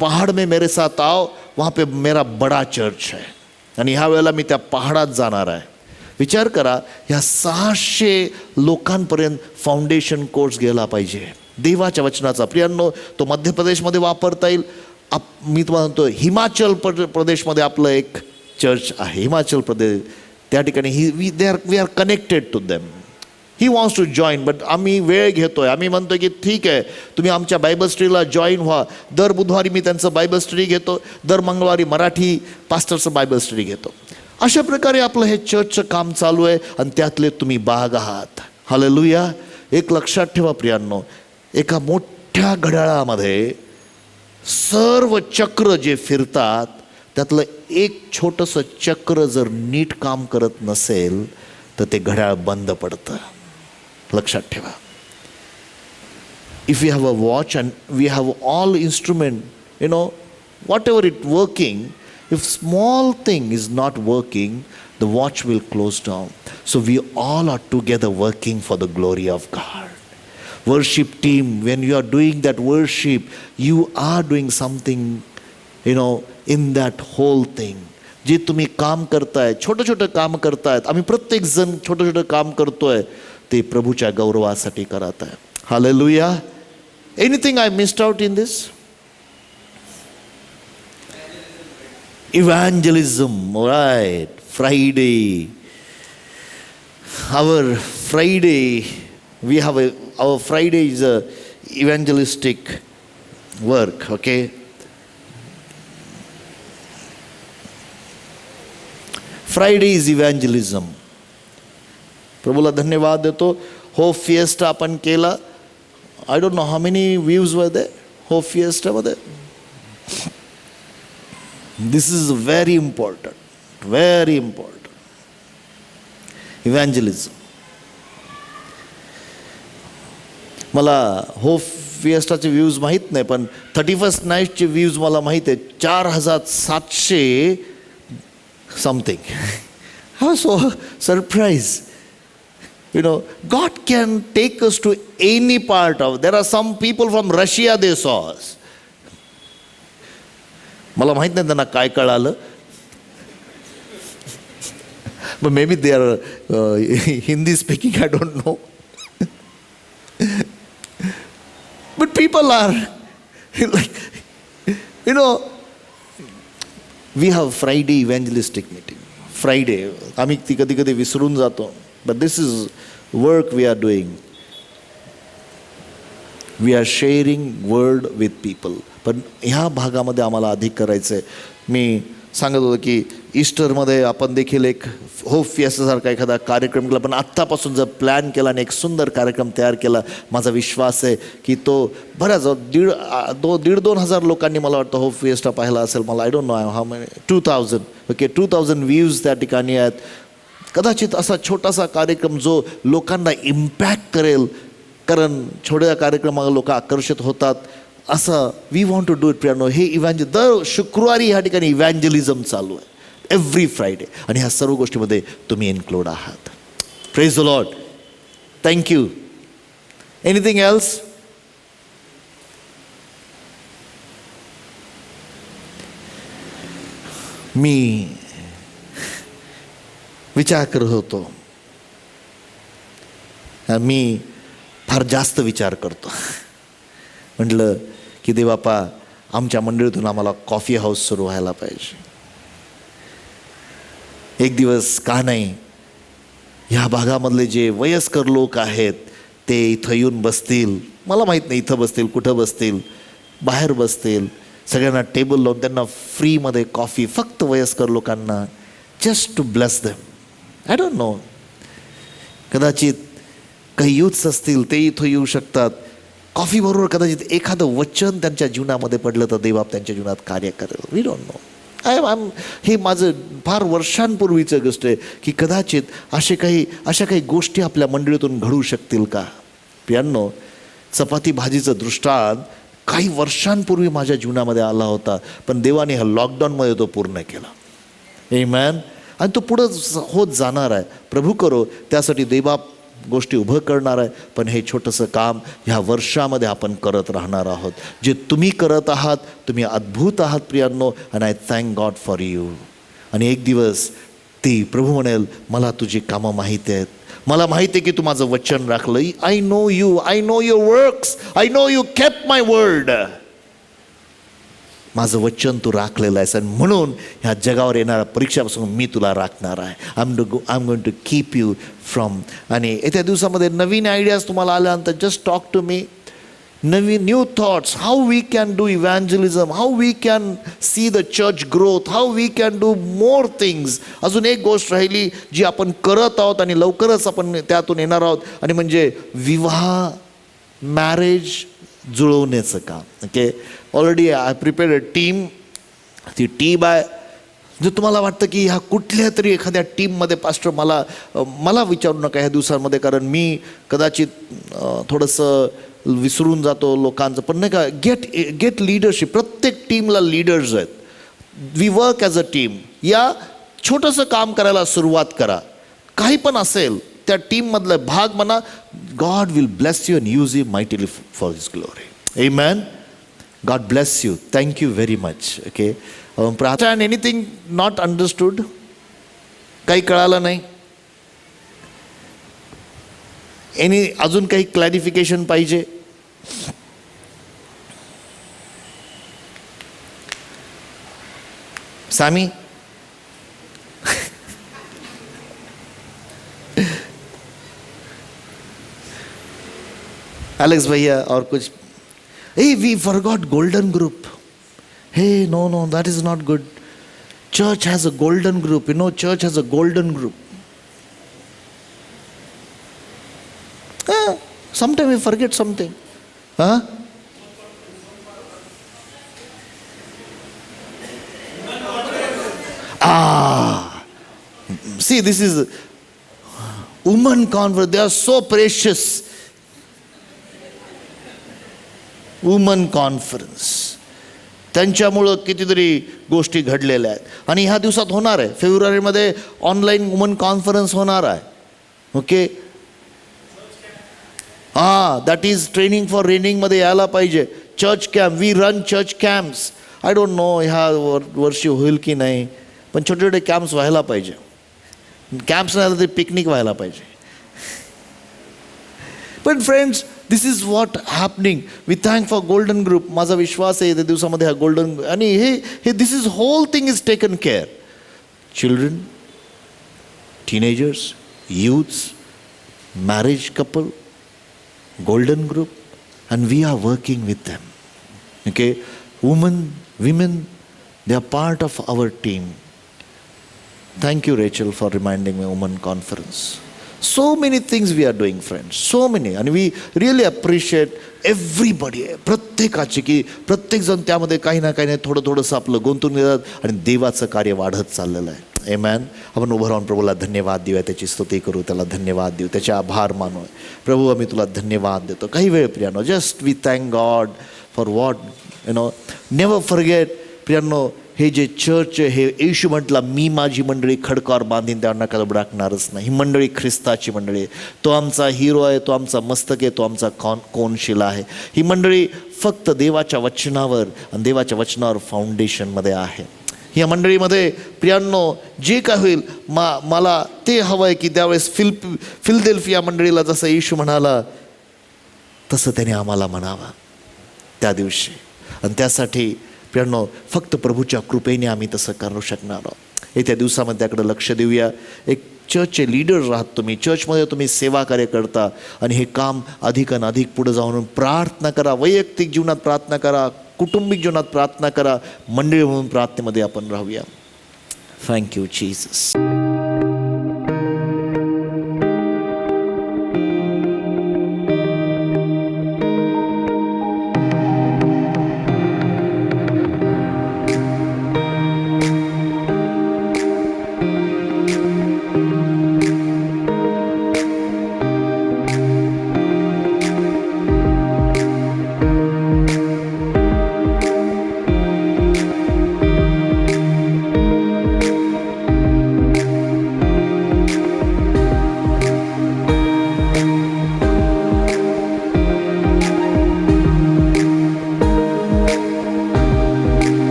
पहाड़ में मेरे साथ आओ, वहाँ पे मेरा बड़ा चर्च है. आणि ह्या वेळेला मी त्या पहाडात जाणार आहे. विचार करा, ह्या 600 लोकांपर्यंत फाउंडेशन कोर्स गेला पाहिजे देवाच्या वचनाचा. प्रियांनो, तो मध्य प्रदेशमध्ये वापरता येईल. मी तुम्हाला म्हणतो हिमाचल प्रदेशमध्ये आपलं एक चर्च आहे हिमाचल प्रदेश, त्या ठिकाणी we are connected to them. He wants to join, but आम्ही वेळ घेतोय. आम्ही म्हणतोय की ठीक आहे, तुम्ही आमच्या बायबल स्टडीला जॉईन व्हा. दर बुधवारी मी त्यांचं बायबल स्टडी घेतो, दर मंगळवारी मराठी पास्टरचं बायबल स्टडी घेतो. अशा प्रकारे आपलं हे चर्चचं काम चालू आहे आणि त्यातले तुम्ही भाग आहात. हालेलुया. एक लक्षात ठेवा प्रियांनो, एका मोठ्या घड्याळामध्ये सर्व चक्र जे फिरतात त्यातलं एक छोटंसं चक्र जर नीट काम करत नसेल तर ते घड्याळ बंद पडतं. लक्षात ठेवा. If we have a watch and we have all instrument, whatever it working, if small thing is not working, the watch will close down. So we all are together working for the glory of God. Worship team, when you are doing that worship, you are doing something, in that whole thing. जे तुम्ही काम करताय, छोटं छोटं काम करतायत, आम्ही प्रत्येक जण छोटं छोटं काम करतोय, ते प्रभूच्या गौरवासाठी करत आहे. Hallelujah. Anything I missed out in this? Evangelism, right? Friday. Our Friday, our Friday is a evangelistic work, okay? Friday is evangelism. प्रभूला धन्यवाद देतो. होप फिएस्टा आपण केला. I don't know how many views were there. Hope fiesta मध्ये. This is very important, very important. Evangelism. मला hope फिएस्टाचे views माहीत नाही, पण 31st नाईटचे views मला माहीत आहे. 4700 something. I was so surprised. God can take us to any part of. There are some people from Russia, they saw us. मला माहीत नाही त्यांना काय कळालं. But maybe they are Hindi speaking, I don't know. But people are like, we have Friday evangelistic meeting. Friday. आम्ही ती कधी कधी विसरून जातो. But this is work we are doing. We are sharing word with people. पण ह्या भागामध्ये आम्हाला अधिक करायचं आहे. मी सांगत होतो की ईस्टरमध्ये आपण देखील एक होप फिएस्टासारखा एखादा कार्यक्रम केला, पण आत्तापासून जर प्लॅन केला आणि एक सुंदर कार्यक्रम तयार केला, माझा विश्वास आहे की तो बऱ्याच 1,500-2,000 लोकांनी मला वाटतं होप फिएस्टा पाहिला असेल. मला I don't know how many, 2000. Okay, 2000 views त्या ठिकाणी आहेत. कदाचित असा छोटासा कार्यक्रम जो लोकांना इम्पॅक्ट करेल, कारण छोट्या कार्यक्रमाला लोक आकर्षित होतात. असं we want to do it प्रियानो. हे दर शुक्रवारी ह्या ठिकाणी इव्हँजलिझम चालू आहे, एव्हरी फ्रायडे. आणि ह्या सर्व गोष्टीमध्ये तुम्ही इन्क्लूड आहात. Praise the Lord. Thank you. Anything else? मी विचार करत होतो, मी फार जास्त विचार करतो. म्हटलं की देवापा, आमच्या मंडळीतून आम्हाला कॉफी हाऊस सुरू व्हायला पाहिजे. एक दिवस का नाही, ह्या भागामधले जे वयस्कर लोक आहेत ते इथं येऊन बसतील. मला माहीत नाही इथं बसतील, कुठं बसतील, बाहेर बसतील. सगळ्यांना टेबल लावून त्यांना फ्रीमध्ये कॉफी, फक्त वयस्कर लोकांना, just to bless them. I don't know, कदाचित काही यूथ्स असतील ते इथं येऊ शकतात. कॉफी बरोबर कदाचित एखादं वचन त्यांच्या जीवनामध्ये पडलं तर देवबाप त्यांच्या जीवनात कार्य करेल. We don't know. हे माझं फार वर्षांपूर्वीचं गोष्ट आहे की कदाचित अशा काही गोष्टी आपल्या मंडळीतून घडू शकतील का. प्रियांनो, चपाती भाजीचं दृष्टांत काही वर्षांपूर्वी माझ्या जीवनामध्ये आला होता, पण देवाने ह्या लॉकडाऊनमध्ये तो पूर्ण केला. आमेन. आणि तो पुढं होत जाणार आहे. प्रभू करो, त्यासाठी देवबाप गोष्टी उभं करणार आहे. पण हे छोटंसं काम ह्या वर्षामध्ये आपण करत राहणार आहोत. जे तुम्ही करत आहात, तुम्ही अद्भुत आहात प्रियांनो. And I thank God for you. आणि एक दिवस ती प्रभू म्हणेल, मला तुझी कामं माहिती आहेत, मला माहिती आहे की तू माझं वचन राखलं. I know you, I know your works, I know you kept my word. माझं वचन तू राखलेलं आहेस, आणि म्हणून ह्या जगावर येणाऱ्या परीक्षापासून मी तुला राखणार आहे. I am going to keep you from. आणि येत्या दिवसामध्ये नवीन आयडियाज तुम्हाला आल्यानंतर जस्ट टॉक टू मी. नवीन new thoughts, how we can do evangelism, how we can see the church growth, how we can do more things. अजून एक गोष्ट राहिली जी आपण करत आहोत आणि लवकरच आपण त्यातून येणार आहोत, आणि म्हणजे विवाह, मॅरेज जुळवण्याचं काम. Okay, already I prepared a team. ती टीम आहे. जर तुम्हाला वाटतं की ह्या कुठल्या तरी एखाद्या टीममध्ये पास्टर मला विचारू नका ह्या दिवसांमध्ये, कारण मी कदाचित थोडंसं विसरून जातो लोकांचं, पण नाही का, गेट लीडरशिप. प्रत्येक टीमला लीडर्स आहेत. We work as a team. या छोटंसं काम करायला सुरुवात करा. काही पण असेल त्या टीममधलं भाग म्हणा. God will bless you and use you mightily for his glory. Amen. God bless you. Thank you very much. Okay, प्रार्थना. And anything not understood? काही कळालं नाही? अजून काही क्लॅरिफिकेशन पाहिजे? सामी? एलेक्स भैया और कुछ? Hey, we forgot golden group. Hey, no, that is not good. Church has a golden group. You know, church has a golden group. Sometimes we forget something. Huh? See, this is women conference. They are so precious. Woman conference, त्यांच्यामुळं कितीतरी गोष्टी घडलेल्या आहेत. आणि ह्या दिवसात होणार आहे. फेब्रुवारीमध्ये ऑनलाईन वुमन कॉन्फरन्स होणार आहे. Okay, that is training for रेनिंगमध्ये यायला पाहिजे. Church camp, we run church camps. I don't know ह्या वर्षी होईल की नाही, पण छोटे छोटे कॅम्प्स व्हायला पाहिजे. कॅम्प्स नाही झालं तरी पिकनिक व्हायला पाहिजे. पण friends, this is what happening. We thank for golden group. माझा विश्वास आहे त्या दिवसामध्ये हा गोल्डन, आणि हे this is whole thing is taken care. Children, teenagers, youths, marriage couple, golden group, and we are working with them. ओके, women, they are part of our team. Thank you, Rachel, for reminding me women conference. So many things we are doing, friends. So many. And we really appreciate everybody. प्रत्येकाची, की प्रत्येकजण त्यामध्ये काही ना काही थोडंसं आपलं गुंतून घेतात आणि देवाचं कार्य वाढत चाललेलं आहे. आमेन. आपण उभं राहून प्रभूला धन्यवाद देऊया, त्याची स्तुती करू, त्याला धन्यवाद देऊ, त्याचे आभार मानू. प्रभू, आम्ही तुला धन्यवाद देतो. काही वेळ प्रियानो, just we thank God for what never forget प्रियानो. हे जे चर्च, हे येशू म्हटला, मी माझी मंडळी खडकावर बांधीन, त्यांना कधी राखणारच नाही. ही मंडळी ख्रिस्ताची मंडळी आहे. तो आमचा हिरो आहे, तो आमचा मस्तक आहे, तो आमचा कोनशिला आहे. ही मंडळी फक्त देवाच्या वचनावर आणि देवाच्या वचनावर फाउंडेशनमध्ये आहे. या मंडळीमध्ये प्रियांनो जे काय होईल, मला ते हवं आहे की त्यावेळेस फिलदेल्फिया मंडळीला जसं येशू म्हणाला तसं त्याने आम्हाला म्हणावा त्या दिवशी. आणि त्यासाठी प्रियांनो फक्त प्रभूच्या कृपेने आम्ही तसं करू शकणार आहोत. येत्या दिवसामध्ये त्याकडे लक्ष देऊया. एक चर्चचे लीडर आहात तुम्ही, चर्चमध्ये तुम्ही सेवा कार्य करता, आणि हे काम अधिक आणि अधिक पुढे जाऊन प्रार्थना करा. वैयक्तिक जीवनात प्रार्थना करा, कुटुंबिक जीवनात प्रार्थना करा, मंडळी म्हणून प्रार्थनेमध्ये आपण राहूया. Thank you Jesus.